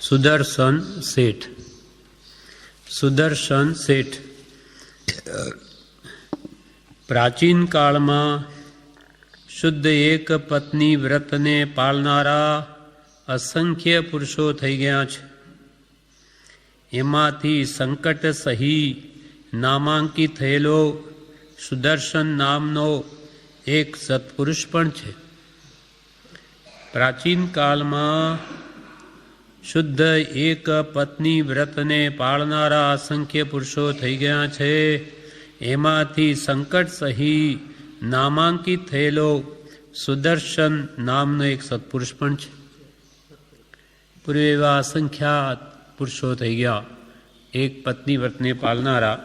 સુદર્શન શેઠ. સુદર્શન શેઠ પ્રાચીન કાળમાં શુદ્ધ એક પત્ની વ્રતને પાળનારા અસંખ્ય પુરુષો થઈ ગયા છે. એમાંથી સંકટ સહી નામાંકિત થયેલો સુદર્શન નામનો એક સત્પુરુષ પણ છે. પ્રાચીન કાળમાં શુદ્ધ એક પત્ની વ્રતને પાળનારા અસંખ્ય પુરુષો થઈ ગયા છે. એમાંથી સંકટ સહી નામાંકિત થયેલો સુદર્શન નામનો એક સત્પુરુષ પણ છે. પૂર્વે એવા અસંખ્યાત પુરુષો થઈ ગયા એક પત્ની વ્રતને પાળનારા.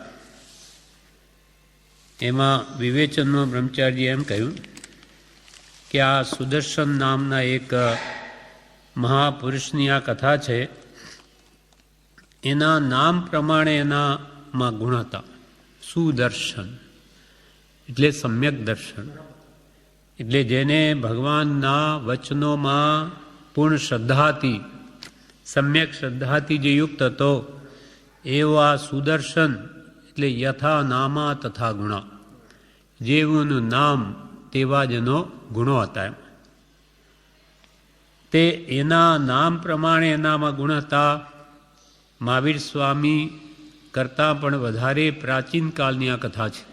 એમાં વિવેચનનો બ્રહ્મચારીએ એમ કહ્યું કે આ સુદર્શન નામના એક મહાપુરુષની આ કથા છે. એના નામ પ્રમાણે એનામાં ગુણ હતા. સુદર્શન એટલે સમ્યક દર્શન, એટલે જેને ભગવાનના વચનોમાં પૂર્ણ શ્રદ્ધાથી, સમ્યક શ્રદ્ધાથી જે યુક્ત હતો એવા સુદર્શન એટલે યથા નામા તથા ગુણા, જેવુંનું નામ તેવા જ એનો ગુણો હતા. તે એના નામ પ્રમાણે એનામાં ગુણ હતા. મહાવીર સ્વામી કરતાં પણ વધારે પ્રાચીન કાળની આ કથા છે.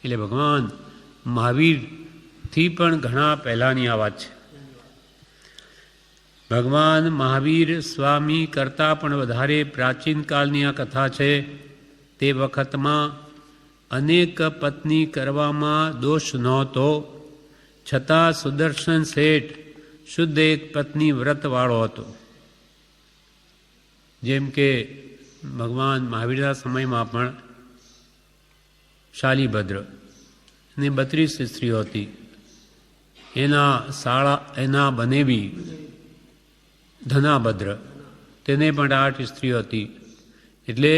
એટલે ભગવાન મહાવીરથી પણ ઘણા પહેલાંની આ વાત છે. ભગવાન મહાવીર સ્વામી કરતાં પણ વધારે પ્રાચીન કાળની આ કથા છે. તે વખતમાં અનેક પત્ની કરવામાં દોષ નહોતો, છતાં સુદર્શન શેઠ શુદ્ધ એક પત્ની વ્રતવાળો હતો. જેમ કે ભગવાન મહાવીરના સમયમાં પણ શાલીભદ્ર ને 32 સ્ત્રીઓ હતી. એના બનેવી ધનાભદ્ર, તેને પણ 8 સ્ત્રીઓ હતી. એટલે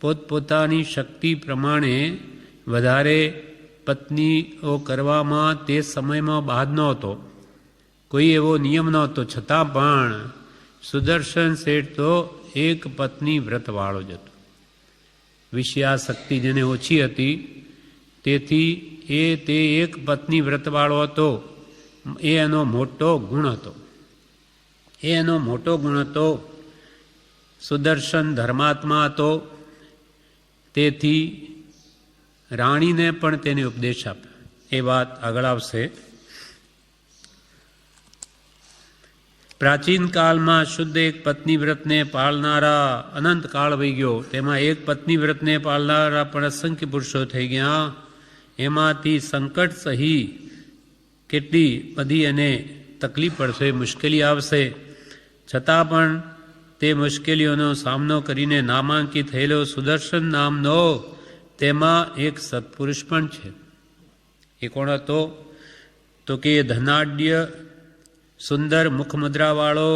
પોતપોતાની શક્તિ પ્રમાણે વધારે પત્નીઓ કરવામાં તે સમયમાં બાદ નહોતો, કોઈ એવો નિયમ નહોતો. છતાં પણ સુદર્શન શેઠ તો એક પત્ની વ્રતવાળો જ હતો. વિષયાશક્તિ જેને ઓછી હતી, તેથી તે એક પત્ની વ્રતવાળો હતો. એ એનો મોટો ગુણ હતો. સુદર્શન ધર્માત્મા હતો. તેથી રાણીને પણ તેને ઉપદેશ આપ્યો. એ વાત આગળ આવશે. પ્રાચીન કાળમાં શુદ્ધ એક પત્ની વ્રતને પાળનારા અનંત કાળ વહી ગયો. તેમાં એક પત્ની વ્રતને પાળનારા પણ અસંખ્ય પુરુષો થઈ ગયા. એમાંથી સંકટ સહી કેટલી બધી એને તકલીફ પડશે, મુશ્કેલી આવશે. છતાં પણ તે મુશ્કેલીઓનો સામનો કરીને નામાંકિત થયેલો સુદર્શન નામનો તેમાં એક સત્પુરુષ પણ છે. એ કોણ હતો? તો કે ધનાઢ્ય, સુંદર મુખમુદ્રાવાળો,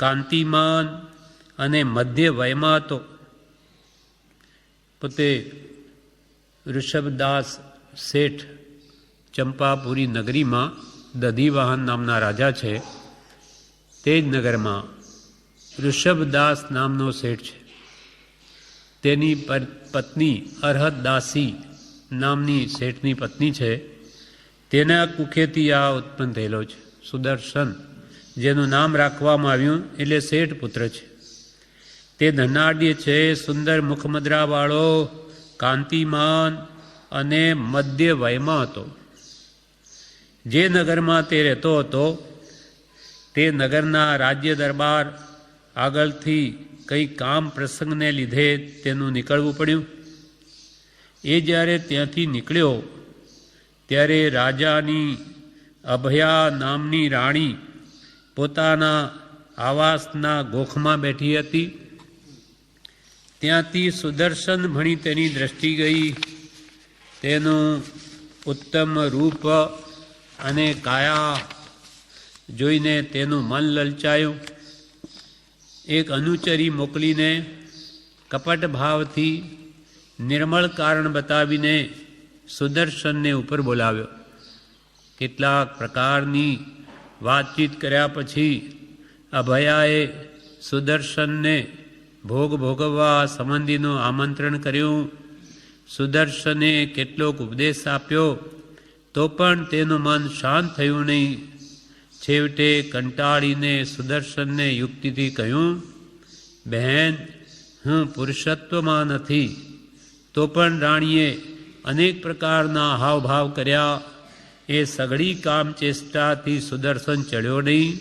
કાંતિમાન અને મધ્ય વયમાં હતો. પોતે ઋષભદાસ શેઠ ચંપાપુરી નગરીમાં દધીવાહન નામના રાજા છે. તે જ નગરમાં ઋષભદાસ નામનો શેઠ છે. તેની પત્ની અરહતદાસી નામની શેઠની પત્ની છે. તેના કુખેથી આ ઉત્પન્ન થયેલો છે સુદર્શન, જેનું નામ રાખવામાં આવ્યું એટલે શેઠ પુત્ર છે. તે ધનાઢ્ય છે, સુંદર મુખમદ્રાવાળો, કાંતિમાન અને મધ્ય વયમાં હતો. જે નગરમાં તે રહેતો હતો તે નગરના રાજ્ય દરબાર આગળથી કંઈ કામ પ્રસંગને લીધે તેનું નીકળવું પડ્યું. એ જ્યારે ત્યાંથી નીકળ્યો ત્યારે રાજાની અભયા નામની રાણી પોતાના આવાસના ગોખમાં બેઠી હતી. ત્યાંથી સુદર્શન ભણી તેની દ્રષ્ટિ ગઈ. તેનું ઉત્તમ રૂપ અને કાયા જોઈને તેનું મન લલચાયું. એક અનુચરી મોકલીને કપટ ભાવથી નિર્મળ કારણ બતાવીને સુદર્શનને ઉપર બોલાવ્યો. કેટલાક પ્રકારની વાતચીત કર્યા પછી અભયાએ સુદર્શનને ભોગ ભોગવવા સંબંધીનું આમંત્રણ કર્યું. સુદર્શને કેટલોક ઉપદેશ આપ્યો તો પણ તેનું મન શાંત થયું નહીં. છેવટે કંટાળીને સુદર્શનને યુક્તિથી કહ્યું, બહેન, હું પુરુષત્વમાં નથી. તો પણ રાણીએ અનેક પ્રકારના હાવભાવ કર્યા. એ સઘળી કામ ચેષ્ટાથી સુદર્શન ચડ્યો નહીં.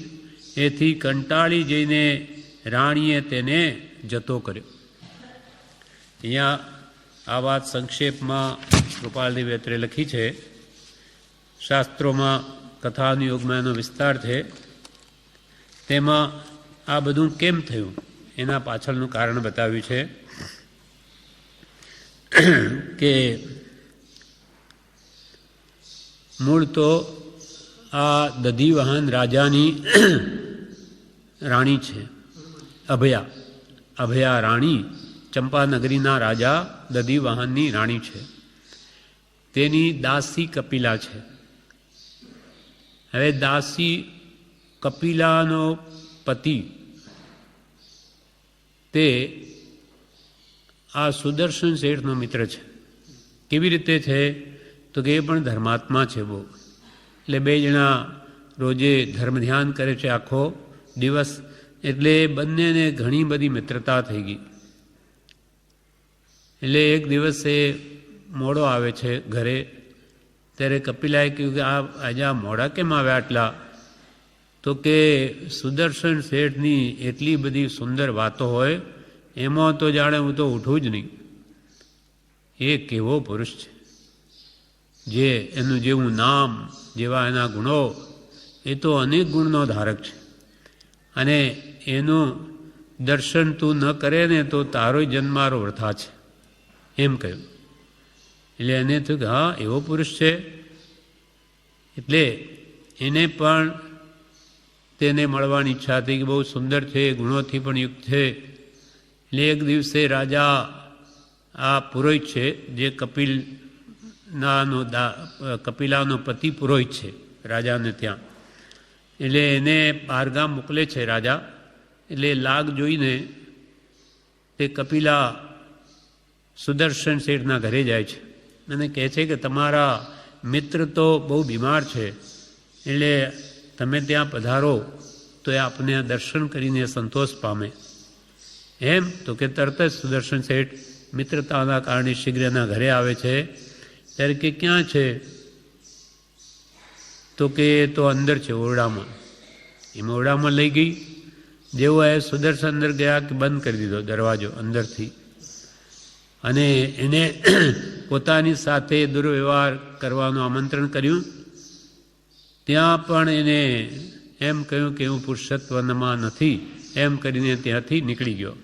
એથી કંટાળી જઈને રાણીએ તેને જતો કર્યો. અહીંયા આ વાત સંક્ષેપમાં કૃપાલદેવ અત્રે લખી છે. શાસ્ત્રોમાં કથાનુયોગમાં એનો વિસ્તાર છે. તેમાં આ બધું કેમ થયું એના પાછળનું કારણ બતાવ્યું છે કે મૂળ તો આ દધીવાહન રાજાની રાણી છે અભયા રાણી. ચંપાનગરીના રાજા દધીવાહનની રાણી છે. તેની દાસી કપિલા છે. હવે દાસી કપિલાનો પતિ તે આ સુદર્શન શેઠનો મિત્ર છે. કેવી રીતે છે તો કે એ પણ ધર્માત્મા છે બહુ. એટલે બે જણા રોજે ધર્મ ધ્યાન કરે છે આખો દિવસ. એટલે બંનેને ઘણી બધી મિત્રતા થઈ ગઈ. એટલે એક દિવસે મોડો આવે છે ઘરે. ત્યારે કપિલાએ કહ્યું કે આજે આ મોડા કેમ આવ્યા આટલા? તો કે સુદર્શન શેઠની એટલી બધી સુંદર વાતો હોય, એમાં તો જાણે હું તો ઉઠું જ નહીં. એ કેવો પુરુષ છે, જે એનું જેવું નામ, જેવા એના ગુણો, એ તો અનેક ગુણનો ધારક છે. અને એનું દર્શન તું ન કરે ને તો તારો જન્મારો વૃથા છે, એમ કહ્યું. એટલે એને થયું કે હા, એવો પુરુષ છે. એટલે એને પણ તેને મળવાની ઈચ્છા હતી કે બહુ સુંદર છે, ગુણોથી પણ યુક્ત છે. એટલે એક દિવસે રાજા આ પુરોહિત છે, જે કપિલાનો પતિ પુરોહિત છે રાજાને ત્યાં. એટલે એને બહારગામ મોકલે છે રાજા. એટલે લાગ જોઈને તે કપિલા સુદર્શન શેઠના ઘરે જાય છે અને કહે છે કે તમારા મિત્ર તો બહુ બીમાર છે, એટલે તમે ત્યાં પધારો તો એ આપને દર્શન કરીને સંતોષ પામે. એમ તો કે તરત જ સુદર્શન શેઠ મિત્રતાના કારણે શીઘ્ર એના ઘરે આવે છે. ત્યારે કે ક્યાં છે? તો કે તો અંદર છે ઓરડામાં. એમાં ઓરડામાં લઈ ગઈ. જેવો એ સુદર્શન અંદર ગયા કે બંધ કરી દીધો દરવાજો અંદરથી. અને એને પોતાની સાથે દુર્વ્યવહાર કરવાનું આમંત્રણ કર્યું. ત્યાં પણ એને એમ કહ્યું કે હું પુરુષત્વમાં નથી, એમ કરીને ત્યાંથી નીકળી ગયો.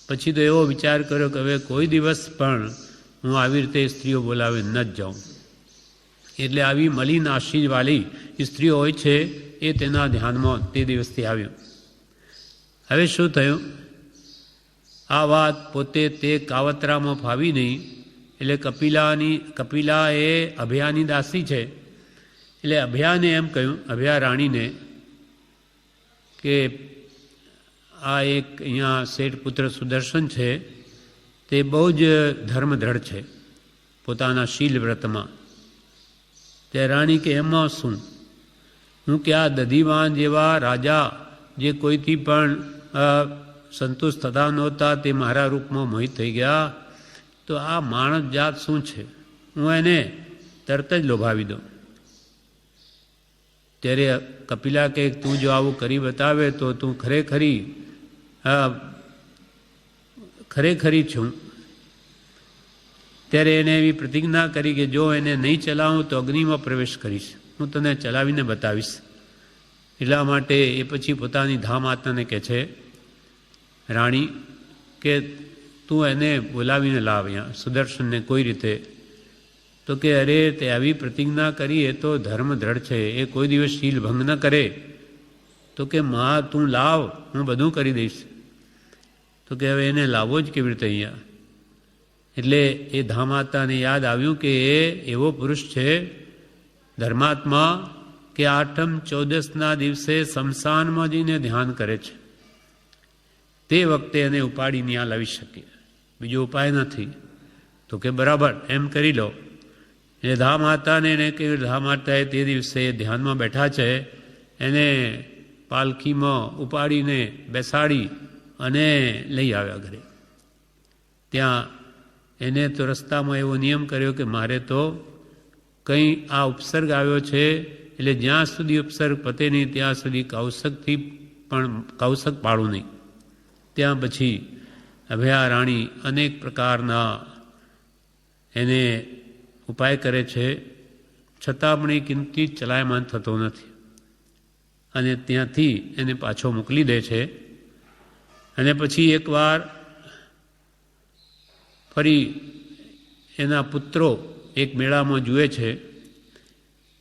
પછી તો એવો વિચાર કર્યો કે હવે કોઈ દિવસ પણ હું આવી રીતે સ્ત્રીઓ બોલાવે ન જ જાઉં. એટલે આવી મલિન આશીવાળી સ્ત્રીઓ હોય છે એ તેના ધ્યાનમાં તે દિવસથી આવ્યું. હવે શું થયું? આ વાત પોતે તે કાવતરામાં ફાવી નહીં. એટલે કપિલા એ અભયાની દાસી છે. એટલે અભયાને એમ કહ્યું, અભયા રાણીને, કે આ એક અહીંયા શેઠ પુત્ર સુદર્શન છે, તે બહુ જ ધર્મદ્રઢ છે પોતાના શીલ વ્રતમાં. તે રાણી કે એમાં શું? હું કે આ દધીવાન જેવા રાજા જે કોઈથી પણ સંતુષ્ટ થતા નહોતા, તે મારા રૂપમાં મોહિત થઈ ગયા. તો આ માણસ જાત શું છે? હું એને તરત જ લોભાવી દઉં. ત્યારે કપિલા કે તું જો આવું કરી બતાવે તો તું ખરેખરી છું. ત્યારે એને એવી પ્રતિજ્ઞા કરી કે જો એને નહીં ચલાવું તો અગ્નિમાં પ્રવેશ કરીશ, હું તને ચલાવીને બતાવીશ. એટલા માટે એ પછી પોતાની ધામાતાને કહે છે રાણી કે તું એને બોલાવીને લાવ અહીંયા સુદર્શનને કોઈ રીતે. તો કે અરે તે આવી પ્રતિજ્ઞા કરી, એ તો ધર્મ દ્રઢ છે, એ કોઈ દિવસ શીલ ભંગ ન કરે. તો કે માં તું લાવ, હું બધું કરી દઈશ. તો કે હવે એને લાવવો જ કેવી રીતે અહીંયા? એટલે એ ધામાતાને યાદ આવ્યું કે એ એવો પુરુષ છે ધર્માત્મા કે આઠમ 14ના દિવસે શમશાનમાં જઈને ધ્યાન કરે છે. તે વખતે એને ઉપાડી ત્યાં લાવી શકીએ, બીજો ઉપાય નથી. તો કે બરાબર એમ કરી લો. એટલે ધા માતાને એને કે ધા માતાએ તે દિવસે ધ્યાનમાં બેઠા છે એને પાલખીમાં ઉપાડીને બેસાડી અને લઈ આવ્યા ઘરે. ત્યાં એને તો રસ્તામાં એવો નિયમ કર્યો કે મારે તો કંઈ આ ઉપસર્ગ આવ્યો છે એટલે જ્યાં સુધી ઉપસર્ગ પતે નહીં ત્યાં સુધી કૌશકથી પણ કૌશક પાડું નહીં. ત્યાં પછી અભયા રાણી અનેક પ્રકારના એને ઉપાય કરે છે, છતાં પણ એ કિંચિત ચલાયમાન થતો નથી અને ત્યાંથી એને પાછો મોકલી દે છે. અને પછી એકવાર ફરી એના પુત્રો એક મેળામાં જુએ છે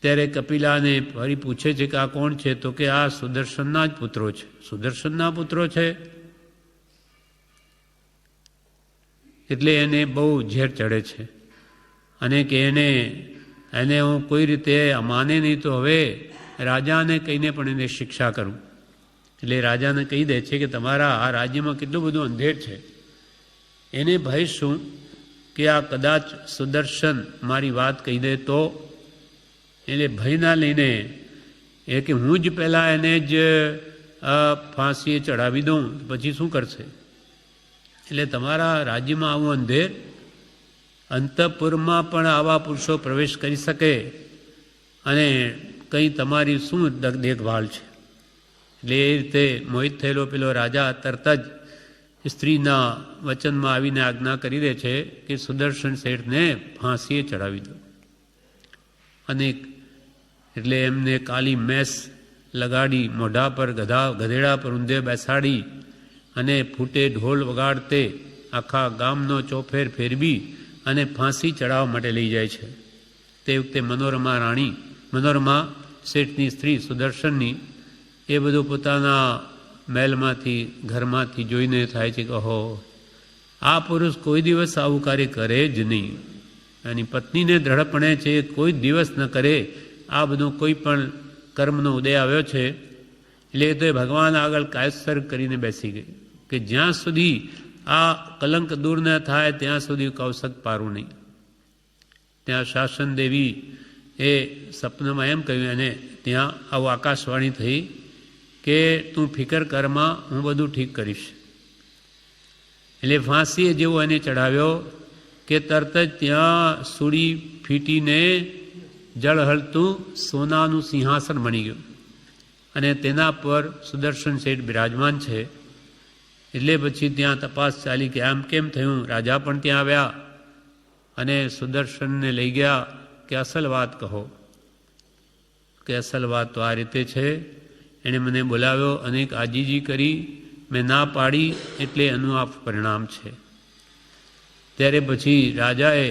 ત્યારે કપિલાને ફરી પૂછે છે કે આ કોણ છે? તો કે આ સુદર્શનના જ પુત્રો છે. સુદર્શનના પુત્રો છે એટલે એને બહુ ઝેર ચડે છે અને કે એને હું કોઈ રીતે માને નહીં તો હવે રાજાને કહીને પણ એને શિક્ષા કરું. એટલે રાજાને કહી દે છે કે તમારા આ રાજ્યમાં કેટલું બધું અંધેર છે, એને ભય શું કે આ કદાચ સુદર્શન મારી વાત કહી દે તો, એટલે ભયના લઈને એ કે હું જ પહેલાં એને જ ફાંસીએ ચડાવી દઉં પછી શું કરશે? એટલે તમારા રાજ્યમાં આવું અંધેર, અંતઃપુરમાં પણ આવા પુરુષો પ્રવેશ કરી શકે અને કંઈ તમારી શું દેખભાળ છે? એટલે એ રીતે મોહિત થયેલો પેલો રાજા તરત જ સ્ત્રીના વચનમાં આવીને આજ્ઞા કરી દે છે કે સુદર્શન શેઠને ફાંસીએ ચડાવી દો. અને એટલે એમને કાલી મેસ લગાડી, મોઢા પર ગધેડા પર ઊંધે બેસાડી અને ફૂટે ઢોલ વગાડતે આખા ગામનો ચોફેર ફેરવી અને ફાંસી ચડાવવા માટે લઈ જાય છે. તે વખતે મનોરમા શેઠની સ્ત્રી સુદર્શનની એ બધું પોતાના મહેલમાંથી ઘરમાંથી જોઈને થાય છે કે ઓહો, આ પુરુષ કોઈ દિવસ આવું કાર્ય કરે જ નહીં. એની પત્નીને દ્રઢપણે છે કોઈ દિવસ ન કરે, આ બધું કોઈ પણ કર્મનો ઉદય આવ્યો છે એટલે એ તો ભગવાન આગળ કાયસર કરીને બેસી ગઈ કે જ્યાં સુધી આ કલંક દૂર ન થાય ત્યાં સુધી કૌશક પારું નહીં. ત્યાં શાસન દેવી એ સપનામાં એમ કહ્યું એને, ત્યાં આવું આકાશવાણી થઈ કે તું ફિકર કરમાં, હું બધું ઠીક કરીશ. એટલે ફાંસીએ જેવો એને ચડાવ્યો કે તરત જ ત્યાં સૂડી ફીટીને જળહળતું સોનાનું સિંહાસન બની ગયું અને તેના પર સુદર્શન શેઠ બિરાજમાન છે. એટલે પછી ત્યાં તપાસ ચાલી કે આમ કેમ થયું. રાજા પણ ત્યાં આવ્યા અને સુદર્શનને લઈ ગયા કે અસલ વાત કહો. કે અસલ વાત તો આ રીતે છે, એણે મને બોલાવ્યો, અનેક આજીજી કરી, મેં ના પાડી એટલે એનું આ પરિણામ છે. ત્યારે પછી રાજાએ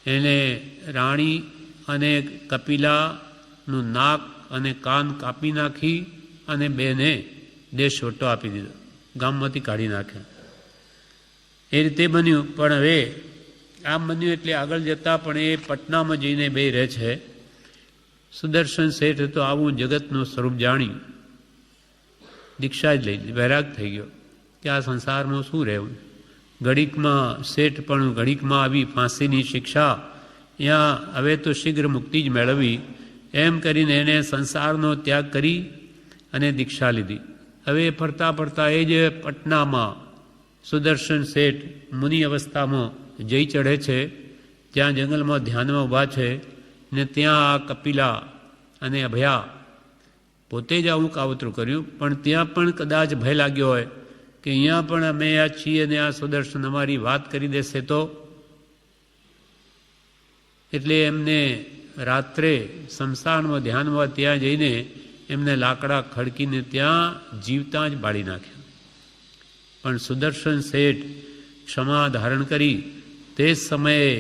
એને રાણી અને કપિલાનું નાક અને કાન કાપી નાખી અને બેને દેશવટો આપી દીધો, ગામમાંથી કાઢી નાખ્યા. એ રીતે બન્યું. પણ હવે આમ બન્યું એટલે આગળ જતાં પણ એ પટનામાં જઈને બે રહે છે. સુદર્શન શેઠ તો આવું જગતનું સ્વરૂપ જાણી દીક્ષા જ લઈ વૈરાગ થઈ ગયો કે આ સંસારમાં શું રહેવું. ઘડીકમાં શેઠ પણ ઘડીકમાં આવી ફાંસીની શિક્ષા, ત્યાં હવે તો શીઘ્ર મુક્તિ જ મેળવી, એમ કરીને એને સંસારનો ત્યાગ કરી અને દીક્ષા લીધી. હવે ફરતા ફરતા એ જ પટનામાં સુદર્શન શેઠ મુનિ અવસ્થામાં જઈ ચઢે છે. ત્યાં જંગલમાં ધ્યાનમાં ઊભા છે ને ત્યાં આ કપિલા અને અભયા પોતે જ આવું કાવતરું કર્યું. પણ ત્યાં પણ કદાચ ભય લાગ્યો હોય કે અહીંયા પણ અમે આ છીએ ને આ સુદર્શન અમારી વાત કરી દેશે તો, એટલે એમને રાત્રે સ્મશાનમાં ધ્યાનમાં ત્યાં જઈને એમને લાકડા ખડકીને ત્યાં જીવતા જ બાળી નાખ્યા. પણ સુદર્શન શેઠ ક્ષમા ધારણ કરી તે સમયે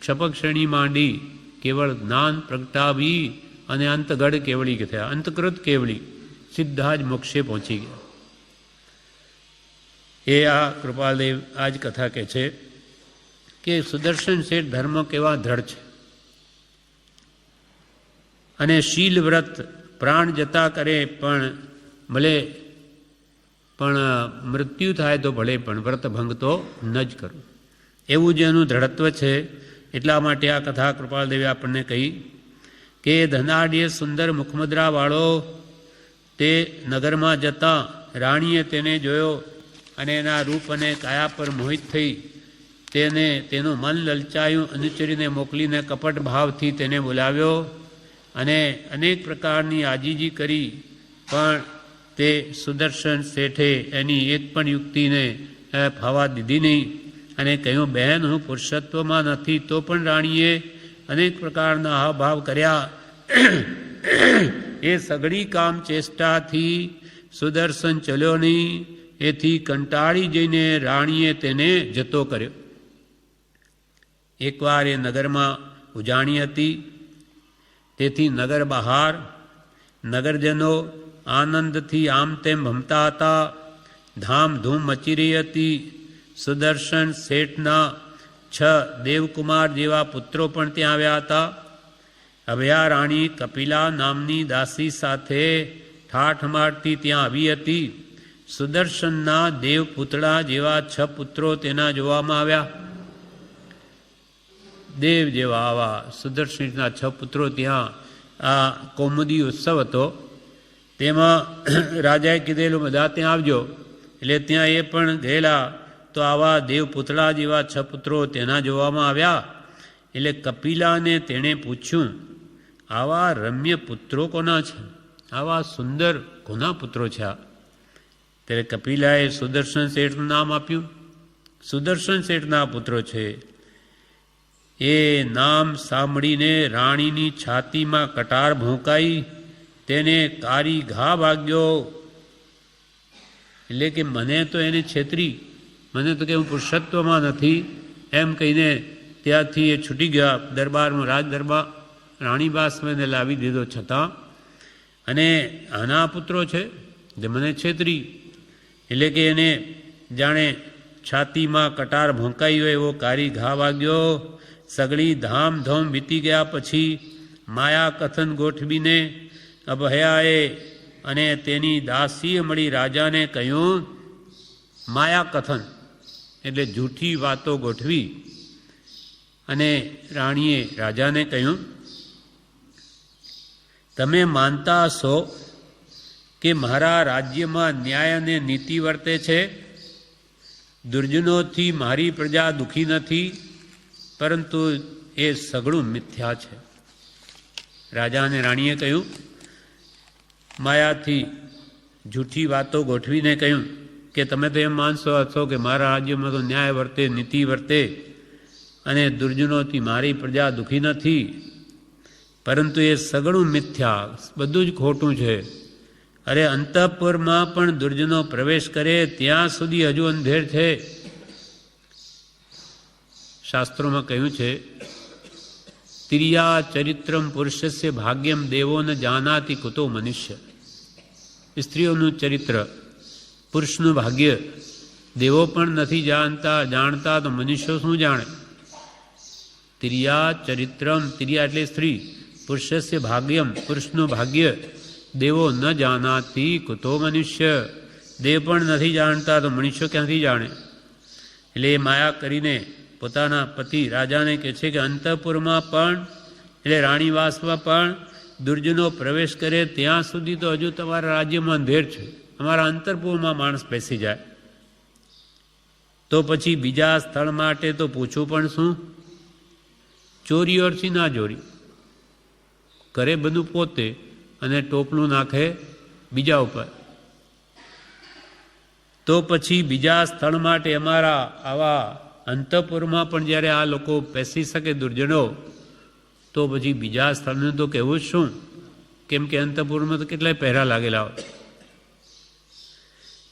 ક્ષપક્ષણી માંડી કેવળ જ્ઞાન પ્રગટાવી અને અંતગઢ કેવળી થયા, અંતકૃત કેવળી, સીધા જ મોક્ષે પહોંચી ગયા. એ આ કૃપાલદેવ આ જ કથા કહે છે કે સુદર્શન શેઠ ધર્મ કેવા દ્રઢ છે અને શીલ વ્રત પ્રાણ જતા કરે પણ ભલે પણ મૃત્યુ થાય તો ભલે, પણ વ્રતભંગ તો ન જ કરવું. એવું જ એનું દ્રઢત્વ છે. એટલા માટે આ કથા કૃપાલદેવે આપણને કહી કે ધનાઢ્ય સુંદર મુખમુદ્રાવાળો તે નગરમાં જતાં રાણીએ તેને જોયો અને એના રૂપ અને કાયા પર મોહિત થઈ તેનું મન લલચાયું. અનુચરીને મોકલીને કપટ ભાવથી તેને બોલાવ્યો અને અનેક પ્રકારની આજીજી કરી, પણ તે સુદર્શન શેઠે એની એક પણ યુક્તિને ફાવા દીધી નહીં અને કહ્યું, બહેન, હું પુરુષત્વમાં નથી. તો પણ રાણીએ અનેક પ્રકારના હાવભાવ કર્યા. એ સઘળી કામ ચેષ્ટાથી સુદર્શન ચલ્યો નહીં. એથી કંટાળી જઈને રાણીએ તેને જતો કર્યો. એકવાર એ નગરમાં ઉજાણી હતી, તેથી નગર બહાર નગરજનો આનંદથી આમ તેમ ભમતા હતા. ધામધૂમ મચી રહી હતી. સુદર્શન શેઠના 6 દેવકુમાર જેવા પુત્રો પણ ત્યાં આવ્યા હતા. અભયા રાણી કપિલા નામની દાસી સાથે ઠાઠમાઠથી ત્યાં આવી હતી. સુદર્શનના દેવ પુતળા જેવા 6 પુત્રો તેના જોવામાં આવ્યા. દેવ જેવા આવા સુદર્શનના 6 પુત્રો ત્યાં આ કૌમુદી ઉત્સવ હતો. તેમાં રાજાએ કીધેલું, બધા ત્યાં આવજો. એટલે ત્યાં એ પણ ગયેલા, તો આવા દેવ પુતળા જેવા 6 પુત્રો તેના જોવામાં આવ્યા. એટલે કપિલાને તેણે પૂછ્યું, આવા રમ્ય પુત્રો કોના છે? આવા સુંદર કોના પુત્રો છે? ત્યારે કપિલાએ સુદર્શન શેઠનું નામ આપ્યું. સુદર્શન શેઠના પુત્રો છે. એ નામ સાંભળીને રાણીની છાતીમાં કટાર ભોંકાઈ, તેને કારી ઘા વાગ્યો. એટલે કે મને તો એને છેતરી, મને તો કે હું પુરુષત્વમાં નથી એમ કહીને ત્યાંથી એ છૂટી ગયા દરબારમાં. રાજ દરબાર રાણીબાસને લાવી દીધો છતાં, અને આના પુત્રો છે જે મને છેતરી. એટલે કે એને જાણે છાતીમાં કટાર ભોંકાઈ હોય એવો કારી ઘા વાગ્યો. સગળી ધામધૂમ વીતી ગયા પછી માયા કથન ગોઠવીને અભયાએ અને તેની દાસીએ મળી રાજાને કહ્યું. માયા કથન એટલે જૂઠી વાતો ગોઠવી અને રાણીએ રાજાને કહ્યું, તમે માનતા હશો કે મારા રાજ્યમાં ન્યાય અને નીતિ વર્તે છે. દુર્જનોથી મારી પ્રજા દુઃખી નથી, પરંતુ એ સઘળું મિથ્યા છે. રાજા અને રાણીએ કહ્યું, માયાથી જૂઠી વાતો ગોઠવીને કહ્યું કે તમે તો એમ માનશો હશો કે મારા રાજ્યમાં તો ન્યાય વર્તે, નીતિ વર્તે અને દુર્જનોથી મારી પ્રજા દુઃખી નથી, પરંતુ એ સઘળું મિથ્યા, બધું જ ખોટું છે. અરે અંતઃપુરમાં પણ દુર્જનો પ્રવેશ કરે ત્યાં સુધી હજુ અંધેર છે. શાસ્ત્રોમાં કહ્યું છે, તિર્યા ચરિત્રમ પુરુષસ્ય ભાગ્યમ દેવો ન જાનાતિ કુતો મનુષ્ય. સ્ત્રીઓનું ચરિત્ર, પુરુષનું ભાગ્ય દેવો પણ નથી જાણતા તો મનુષ્યો શું જાણે? તિર્યા ચરિત્રમ, તિર્યા એટલે સ્ત્રી, પુરુષસ્ય ભાગ્યમ, પુરુષનું ભાગ્ય દેવો ન જાનાતિ કુતો મનુષ્ય. દેવ પણ નથી જાણતા તો મનુષ્યો ક્યાંથી જાણે? એટલે એ માયા કરીને પોતાના પતિ રાજાને કહે છે કે અંતઃપુરમાં પણ એટલે રાણીવાસમાં પણ દુર્જનો પ્રવેશ કરે ત્યાં સુધી તો હજુ તમારા રાજ્યમાં અંધેર છે. અમારા અંતઃપુરમાં માણસ બેસી જાય તો પછી બીજા સ્થળ માટે તો પૂછવું પણ શું? ચોરી ઓરથી ના ચોરી કરે બધું પોતે અને ટોપલું નાખે બીજા ઉપર. તો પછી બીજા સ્થળ માટે અમારા આવા અંતઃપુરમાં પણ જ્યારે આ લોકો બેસી શકે દુર્જનો, તો પછી બીજા સ્થળનું તો કહેવું જ શું? કેમ કે અંતઃપુરમાં તો કેટલાય પહેરા લાગેલા હોય.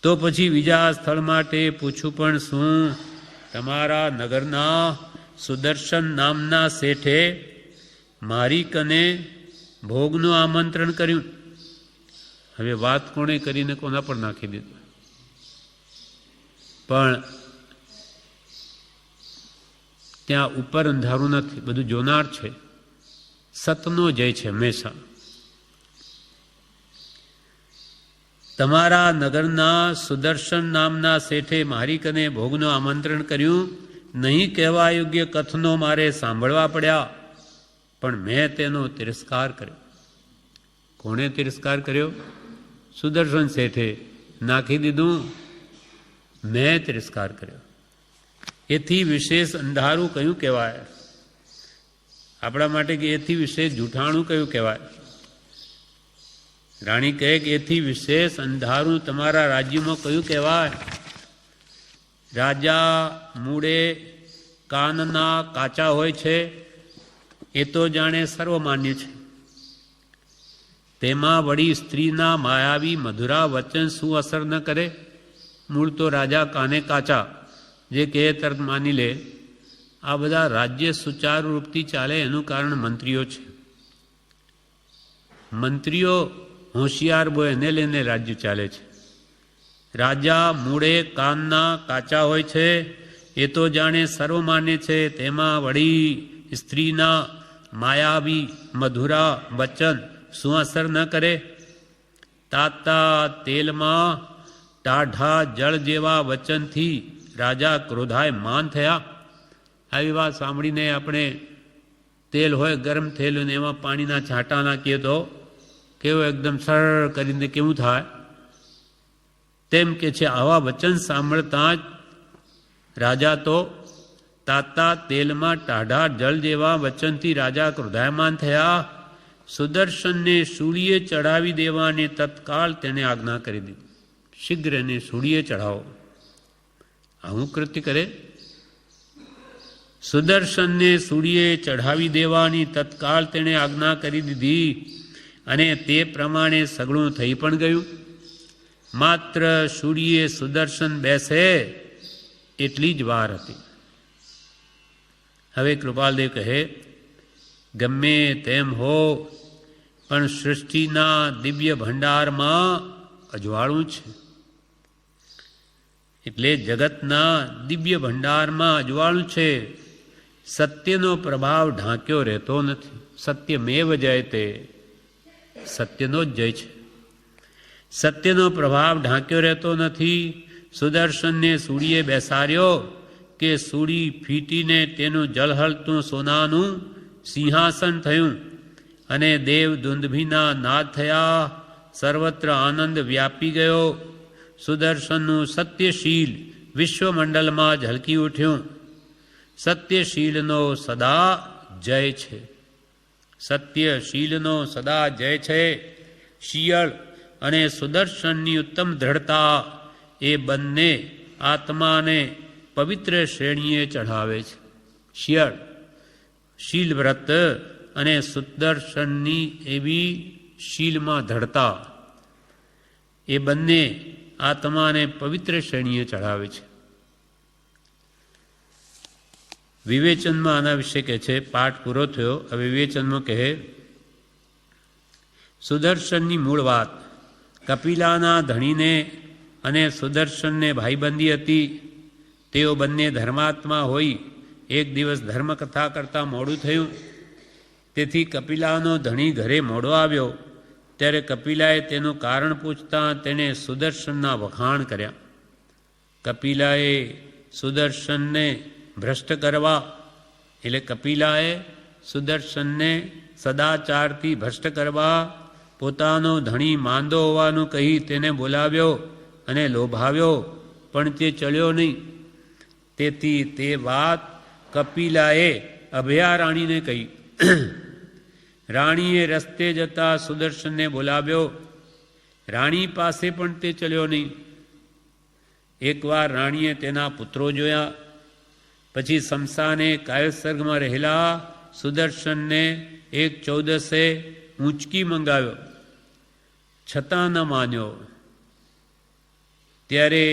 તો પછી બીજા સ્થળ માટે પૂછું પણ શું? તમારા નગરના સુદર્શન નામના શેઠે મારી કને ભોગનું આમંત્રણ કર્યું. હવે વાત કોણે કરીને કોના પર નાખી દીધું? પણ ત્યાં ઉપર અંધારું નથી, બધું જોનાર છે. સતનો જય છે હંમેશા. તમારા નગરના સુદર્શન નામના શેઠે મારી કને ભોગનું આમંત્રણ કર્યું. નહીં કહેવા યોગ્ય કથનો મારે સાંભળવા પડ્યા, પણ મેં તેનો તિરસ્કાર કર્યો. કોણે તિરસ્કાર કર્યો? સુદર્શન શેઠે નાખી દીધું. મેં તિરસ્કાર કર્યો. એથી વિશેષ અંધારું કયું કહેવાય? આપણા માટે કે એથી વિશેષ જૂઠાણું કયું કહેવાય? રાણી કહે કે એથી વિશેષ અંધારું તમારા રાજ્યમાં કયું કહેવાય? રાજા મૂળે કાનના કાચા હોય છે એ તો જાણે સર્વમાન્ય છે. તેમાં વળી સ્ત્રીના માયાવી મધુરા વચન શું અસર ન કરે? મૂળ તો રાજા કાને કાચા, જે કહે તરત માની લે. આ બધા રાજ્ય સુચારુ રૂપથી ચાલે એનું કારણ મંત્રીઓ છે. મંત્રીઓ હોશિયાર બોય એને લઈને રાજ્ય ચાલે છે. રાજા મૂળે કાનના કાચા હોય છે એ તો જાણે સર્વમાન્ય છે. તેમાં વળી સ્ત્રીના માયાવી મધુરા વચન શું અસર ન કરે? તાતા તેલમાં ટાઢા જળ જેવા વચનથી રાજા ક્રોધાય માન થયા. આવી વાત સાંભળીને આપણે તેલ હોય ગરમ થયેલું ને એમાં પાણીના છાંટા નાખીએ તો કેવું એકદમ સરળ કરીને કેવું થાય? તેમ કે છે આવા વચન સાંભળતા જ રાજા તો તાતા તેલમાં ટાઢા જળ જેવા વચનથી રાજા ક્રોધાયમાન થયા. સુદર્શનને સૂળીએ ચડાવી દેવાની તત્કાળ તેને આજ્ઞા કરી દીધી. શીઘ્ર એને સૂળીએ ચઢાવો. આવું કૃત્ય કરે. સુદર્શનને સૂળીએ ચઢાવી દેવાની તત્કાળ તેણે આજ્ઞા કરી દીધી અને તે પ્રમાણે સઘળું થઈ પણ ગયું. માત્ર સૂળીએ સુદર્શન બેસે એટલી જ વાર હતી. હવે કૃપાલદેવ કહે ગમે તેમ હો પણ સૃષ્ટિના દિવ્ય ભંડારમાં અજવાળું છે. એટલે જગતના દિવ્ય ભંડારમાં અજવાળું છે. સત્યનો પ્રભાવ ઢાંક્યો રહેતો નથી. સત્યમેવ જયતે, સત્યનો જ જય છે. સત્યનો પ્રભાવ ઢાંક્યો રહેતો નથી. સુદર્શનને સૂળીએ બેસાડ્યો કે સૂળી ફીટીને તેનું જલહલતું સોનાનું સિંહાસન થયું અને દેવ દુંદભીના નાદ થયા. સર્વત્ર આનંદ વ્યાપી ગયો. સુદર્શનનું સત્યશીલ વિશ્વમંડળમાં ઝલકી ઉઠ્યું. સત્યશીલનો સદા જય છે. સત્યશીલનો સદા જય છે. શિયળ અને સુદર્શનની ઉત્તમ દ્રઢતા એ બંને આત્માને પવિત્ર શ્રેણીએ ચઢાવે છે. શિયળ શીલ વ્રત અને સુદર્શનની એવી શીલમાં દ્રઢતા એ બંને આત્માને પવિત્ર શ્રેણીએ ચઢાવે છે. વિવેચનમાં આના વિશે કહે છે. પાઠ પૂરો થયો. હવે વિવેચનમાં કહે સુદર્શનની મૂળ વાત. કપિલાના ધણીને અને સુદર્શનને ભાઈબંધી હતી. તેઓ બંને ધર્માત્મા હોઈ એક દિવસ ધર્મકથા કરતાં મોડું થયું. તેથી કપિલાનો ધણી ઘરે મોડો આવ્યો. ત્યારે કપિલાએ તેનું કારણ પૂછતાં તેણે સુદર્શનના વખાણ કર્યા. કપિલાએ સુદર્શનને ભ્રષ્ટ કરવા એટલે કપિલાએ સુદર્શનને સદાચારથી ભ્રષ્ટ કરવા પોતાનો ધણી માંદો હોવાનું કહી તેને બોલાવ્યો અને લોભાવ્યો, પણ તે ચલ્યો નહીં. તેથી તે વાત કપિલાએ અભયા રાણીને કહી. રાણીએ રસ્તે જતા સુદર્શનને બોલાવ્યો. રાણી પાસે પણ તે ચલ્યો નહીં. એકવાર રાણીએ તેના પુત્રો જોયા. પછી શમશાને કાયસર્ગમાં રહેલા સુદર્શનને એક 14 ઊંચકી મંગાવ્યો, છતાં ન માન્યો. ત્યારે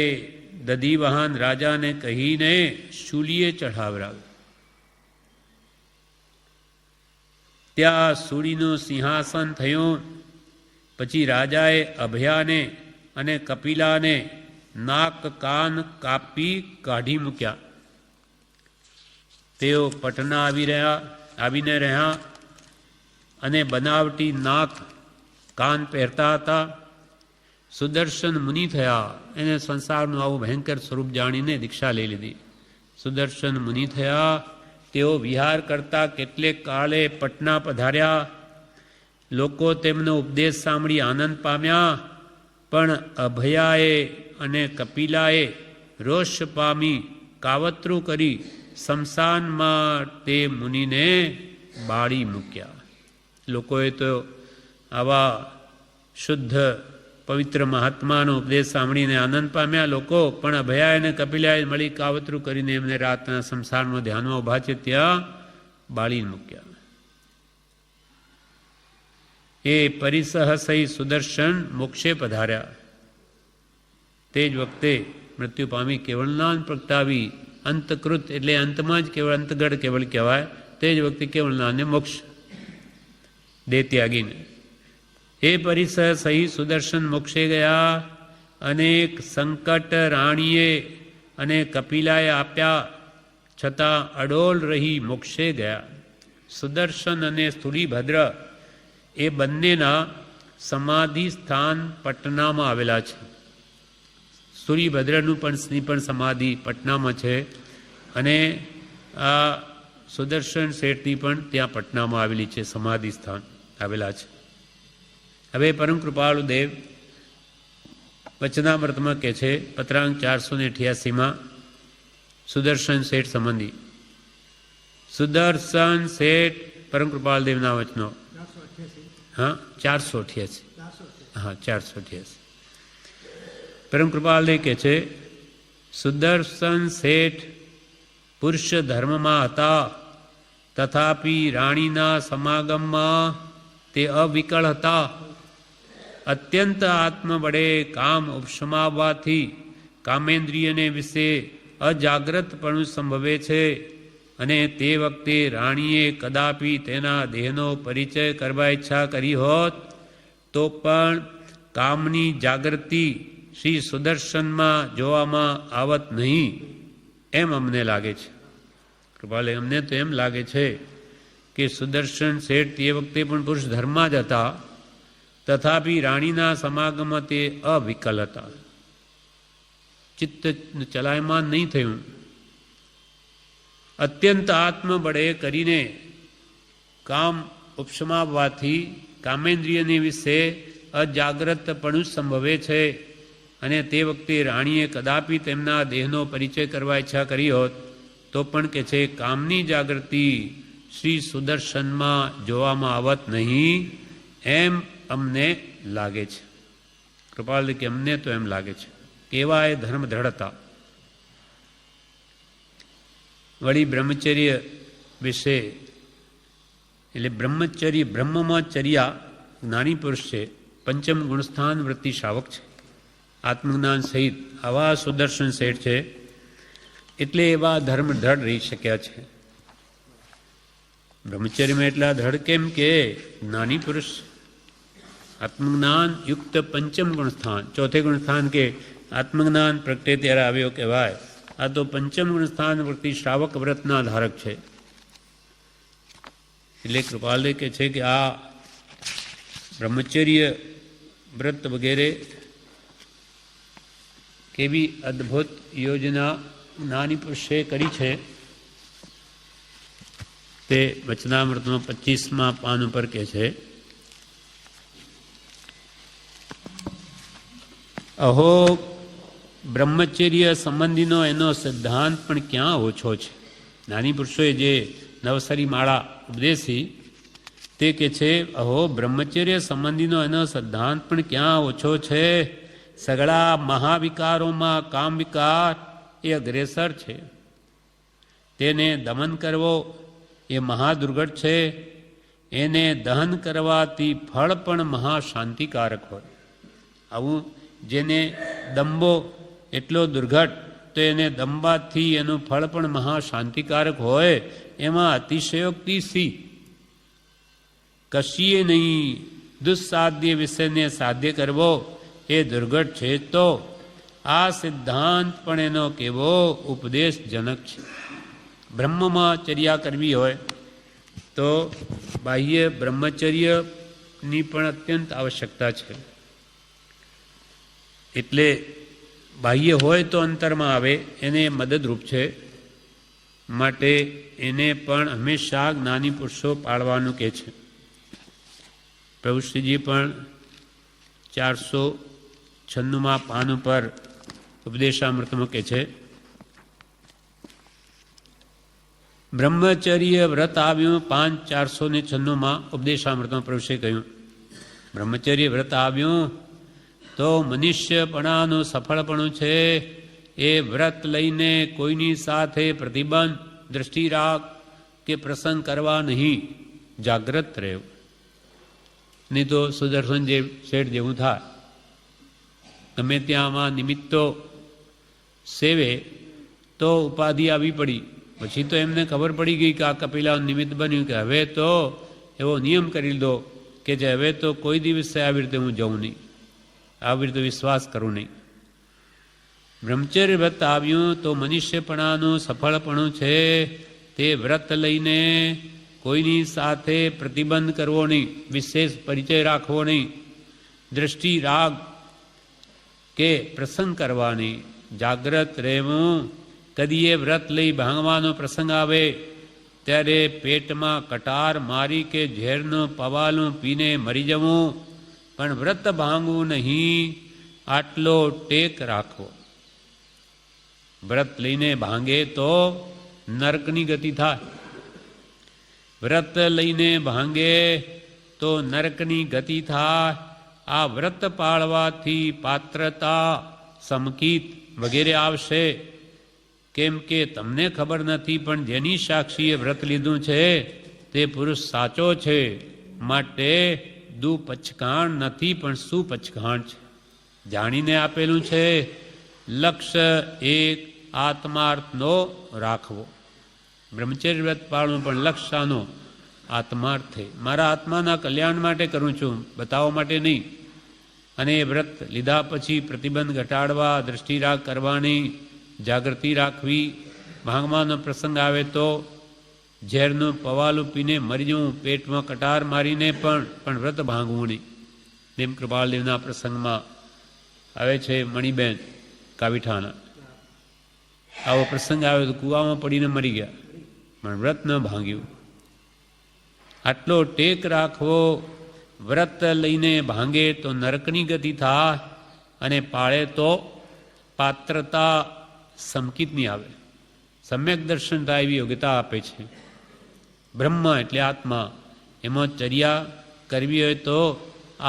દધીવાહન રાજાને કહીને શૂલીએ ચઢાવરાવ્યો. ત્યાં સૂળીનું સિંહાસન થયું. પછી રાજાએ અભયાને અને કપિલાને નાક કાન કાપી કાઢી મૂક્યા. તેઓ પટના આવીને રહ્યા અને બનાવટી નાક કાન પહેરતા હતા. સુદર્શન મુનિ થયા. એને સંસારનું આવું ભયંકર સ્વરૂપ જાણીને દીક્ષા લઈ લીધી. સુદર્શન મુનિ થયા. તેઓ વિહાર કરતા કેટલેક કાળે પટના પધાર્યા. લોકો તેમનો ઉપદેશ સાંભળી આનંદ પામ્યા. પણ અભયાએ અને કપિલાએ રોષ પામી કાવતરું કરી શમશાનમાં તે મુનિને બાળી મૂક્યા. લોકોએ તો આવા શુદ્ધ પવિત્ર મહાત્માનો ઉપદેશ સાંભળીને આનંદ પામ્યા લોકો, પણ અભયાએ અને કપિલાએ મળી કાવતરું કરીને એમને રાતના શમશાનમાં ધ્યાનમાં ઊભા છે ત્યાં બાળી મૂક્યા. એ પરિસહસઈ સુદર્શન મોક્ષે પધાર્યા. તે જ વખતે મૃત્યુ પામી કેવળનાન પ્રગટાવી અંતકૃત એટલે અંતમાં જ કેવળ અંતગઢ કેવળ કહેવાય. તે જ વખતે કેવળનાને મોક્ષ દેહ ત્યાગીને એ પરિસહસઈ સુદર્શન મોક્ષે ગયા. અનેક સંકટ રાણીએ અને કપિલાએ આપ્યા છતાં અડોલ રહી મોક્ષે ગયા. સુદર્શન અને સ્થૂળીભદ્ર એ બંનેના સમાધિ સ્થાન પટનામાં આવેલા છે. સ્થૂળીભદ્રનું પણ સમાધિ પટનામાં છે અને આ સુદર્શન શેઠની પણ ત્યાં પટનામાં આવેલી છે, સમાધિ સ્થાન આવેલા છે. હવે પરમ કૃપાળુ દેવ વચનામૃતમાં કહે છે પત્રાંક 488માં સુદર્શન શેઠ સંબંધી. સુદર્શન શેઠ પરમ કૃપાળ દેવના વચનો 488. હા 488. પરમ કૃપાળ દેવ કહે છે સુદર્શન શેઠ પુરુષ ધર્મમાં હતા, તથાપિ રાણીના સમાગમમાં તે અવિકળ હતા. અત્યંત આત્મબળે કામ ઉપશમાવવાથી કામેન્દ્રિયને વિશે અજાગ્રતપણું સંભવે છે, અને તે વખતે રાણીએ કદાપી તેના દેહનો પરિચય કરવા ઈચ્છા કરી હોત તો પણ કામની જાગૃતિ શ્રી સુદર્શનમાં જોવામાં આવત નહીં, એમ અમને લાગે છે. કૃપાલે અમને તો એમ લાગે છે કે સુદર્શન શેઠ તે વખતે પણ પુરુષ ધર્મમાં જ હતા, તથાપિ રાણીના સમાગમમાં તે અવિકલ હતા. ચિત્ત ચલાયમાન નહીં થયું. અત્યંત આત્મબળે કરીને કામ ઉપશમાવવાથી કામેન્દ્રિયની વિશે અજાગ્રતપણું સંભવે છે, અને તે વખતે રાણીએ કદાપી તેમના દેહનો પરિચય કરવા ઈચ્છા કરી હોત તો પણ કે છે કામની જાગૃતિ શ્રી સુદર્શનમાં જોવામાં આવત નહીં, એમ અમને લાગે છે. કૃપાલ કે અમને તો એમ લાગે છે. કેવા એ ધર્મ દ્રઢ હતા. વળી બ્રહ્મચર્ય વિશે એટલે બ્રહ્મચર્ય બ્રહ્મમાં ચર્યા જ્ઞાની પુરુષ છે, પંચમ ગુણસ્થાન વૃત્તિ શ્રાવક છે, આત્મજ્ઞાન સહિત આવા સુદર્શન શેઠ છે, એટલે એવા ધર્મ દ્રઢ રહી શક્યા છે. બ્રહ્મચર્યમાં એટલા દ્રઢ કેમ કે જ્ઞાની પુરુષ આત્મજ્ઞાન યુક્ત પંચમ ગુણસ્થાન, ચોથે ગુણસ્થાન કે આત્મજ્ઞાન પ્રગટે ત્યારે આવ્યો કહેવાય. આ તો પંચમ ગુણસ્થાન વૃત્તિ શ્રાવક વ્રતના ધારક છે. એટલે કૃપાલય કે છે કે આ બ્રહ્મચર્ય વ્રત વગેરે કેવી અદ્ભુત યોજના જ્ઞાની પુરુષે કરી છે તે વચનામૃતમાં 25મા પાન ઉપર કહે છે. અહો બ્રહ્મચર્ય સંબંધીનો એનો સિદ્ધાંત પણ ક્યાં ઓછો છે. જ્ઞાની પુરુષોએ જે નવસરી માળા ઉપદેશી તે કે છે અહો બ્રહ્મચર્ય સંબંધીનો એનો સિદ્ધાંત પણ ક્યાં ઓછો છે. સગળા મહાવિકારોમાં કામ વિકાર એ અગ્રેસર છે, તેને દમન કરવો એ મહાદુર્ઘટ છે. એને દહન કરવાથી ફળ પણ મહાશાંતિકારક હોય. આવું જેને દંભો એટલો દુર્ઘટ તો એને દંબાથી એનું ફળ પણ મહાશાંતિકારક હોય. એમાં અતિશયોક્તિ સી કશીએ નહીં. દુસ્સાધ્ય વિષયને સાધ્ય કરવો એ દુર્ઘટ છે, તો આ સિદ્ધાંત પણ એનો કેવો ઉપદેશજનક છે. બ્રહ્મમાં ચર્યા કરવી હોય તો બાહ્ય બ્રહ્મચર્યની પણ અત્યંત આવશ્યકતા છે. એટલે બાહ્ય હોય તો અંતરમાં આવે, એને મદદરૂપ છે. માટે એને પણ હંમેશા જ્ઞાની પુરુષો પાળવાનું કહે છે. પ્રભુશ્રીજી પણ 496 પાન ઉપર ઉપદેશામૃતમાં કહે છે, બ્રહ્મચર્ય વ્રત આવ્યું. 496 ઉપદેશામૃતમાં પ્રભુશ્રીએ કહ્યું, બ્રહ્મચર્ય વ્રત આવ્યું તો મનુષ્યપણાનું સફળપણું છે. એ વ્રત લઈને કોઈની સાથે પ્રતિબંધ, દ્રષ્ટિરાગ કે પ્રસંગ કરવા નહીં, જાગ્રત રહેવું. નહીં તો સુદર્શન શેઠ જેવું થાય. ગમે ત્યાંમાં નિમિત્તો સેવે તો ઉપાધિ આવી પડી. પછી તો એમને ખબર પડી ગઈ કે આ કપિલાનું નિમિત્ત બન્યું, કે હવે તો એવો નિયમ કરી દો કે જે હવે તો કોઈ દિવસે આવી રીતે હું જઉં નહીં, આવી રીતે વિશ્વાસ કરું નહીં. બ્રહ્મચર્ય વ્રત આવ્યું તો મનુષ્યપણાનું સફળપણું છે. તે વ્રત લઈને કોઈની સાથે પ્રતિબંધ કરવો નહીં, વિશેષ પરિચય રાખવો નહીં, દ્રષ્ટિ રાગ કે પ્રસંગ કરવા નહીં, જાગ્રત રહેવું. કદી એ વ્રત લઈ ભાંગવાનો પ્રસંગ આવે ત્યારે પેટમાં કટાર મારી કે ઝેરનું પવાલું પીને મરી જવું, પણ વ્રત ભાંગવું નહીં, આટલો ટેક રાખવો. વ્રત લઈને ભાંગે તો નરકની ગતિ થાય. વ્રત લઈને ભાંગે તો નરકની ગતિ થાય. આ વ્રત પાળવાથી પાત્રતા, સમકીત વગેરે આવશે. કેમ કે તમને ખબર નથી, પણ જેની સાક્ષીએ વ્રત લીધું છે તે પુરુષ સાચો છે. માટે દુપચકાણ નથી, પણ સુપચકાણ છે. જાણીને આપેલું છે. લક્ષ્ય એક આત્માર્થનો રાખવો. બ્રહ્મચર્ય વ્રત પાળવું, પણ લક્ષ્યનો આત્માર્થ છે. મારા આત્માના કલ્યાણ માટે કરું છું, બતાવવા માટે નહીં. અને એ વ્રત લીધા પછી પ્રતિબંધ ઘટાડવા, દ્રષ્ટિરાગ કરવાની, જાગૃતિ રાખવી. ભાંગવાનો પ્રસંગ આવે તો ઝેરનું પવાલું પીને મરી જવું, પેટમાં કટાર મારીને પણ વ્રત ભાંગવું નહીં. દેમ કૃપાલદેવના પ્રસંગમાં આવે છે મણિબેન કાવીઠાના. આવો પ્રસંગ આવ્યો તો કૂવામાં પડીને મરી ગયા, પણ વ્રત ન ભાંગ્યું. આટલો ટેક રાખવો. વ્રત લઈને ભાંગે તો નરકની ગતિ થાય, અને પાળે તો પાત્રતા સમકિતની આવે, સમ્યક દર્શન થાય એવી યોગ્યતા આપે છે. બ્રહ્મ એટલે આત્મા, એમાં ચર્યા કરવી હોય તો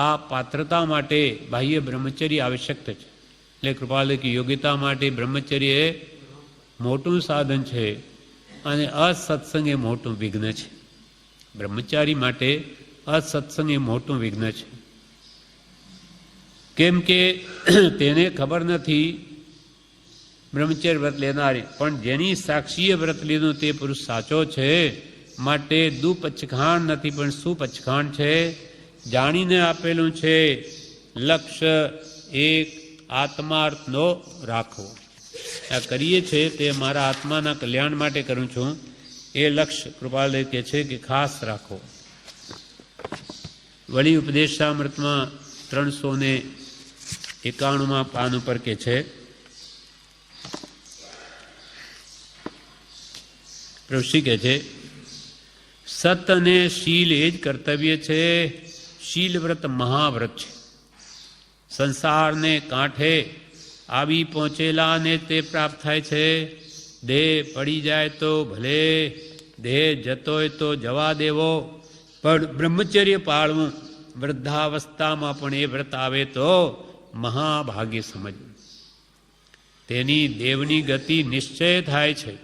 આ પાત્રતા માટે બાહ્ય બ્રહ્મચર્ય આવશ્યક છે. એટલે કૃપાલુ કે યોગ્યતા માટે બ્રહ્મચર્ય એ મોટું સાધન છે, અને અસત્સંગ એ મોટું વિઘ્ન છે. બ્રહ્મચારી માટે અસત્સંગ એ મોટું વિઘ્ન છે. કેમ કે તેને ખબર નથી બ્રહ્મચર્ય વ્રત લેનારી, પણ જેની સાક્ષીએ વ્રત લીધું તે પુરુષ સાચો છે. માટે દુપચખાણ નથી, પણ સુપચખાણ છે. જાણીને આપેલું છે. લક્ષ્ય એક આત્માર્થનો રાખવો. આ કરીએ છે તે મારા આત્માના કલ્યાણ માટે કરું છું, એ લક્ષ્ય કૃપાલય કહે છે કે ખાસ રાખો. વળી ઉપદેશામૃતમાં 391 પાન ઉપર કે છે, પ્રભુશ્રી કહે છે, સત અને શીલ એ જ કર્તવ્ય છે. શીલ વ્રત મહાવ્રત છે. સંસારને કાંઠે આવી પહોંચેલાને તે પ્રાપ્ત થાય છે. દેહ પડી જાય તો ભલે, દેહ જતો હોય તો જવા દેવો, પણ બ્રહ્મચર્ય પાળવું. વૃદ્ધાવસ્થામાં પણ એ વ્રત આવે તો મહાભાગ્ય સમજવું. તેની દેવની ગતિ નિશ્ચય થાય છે.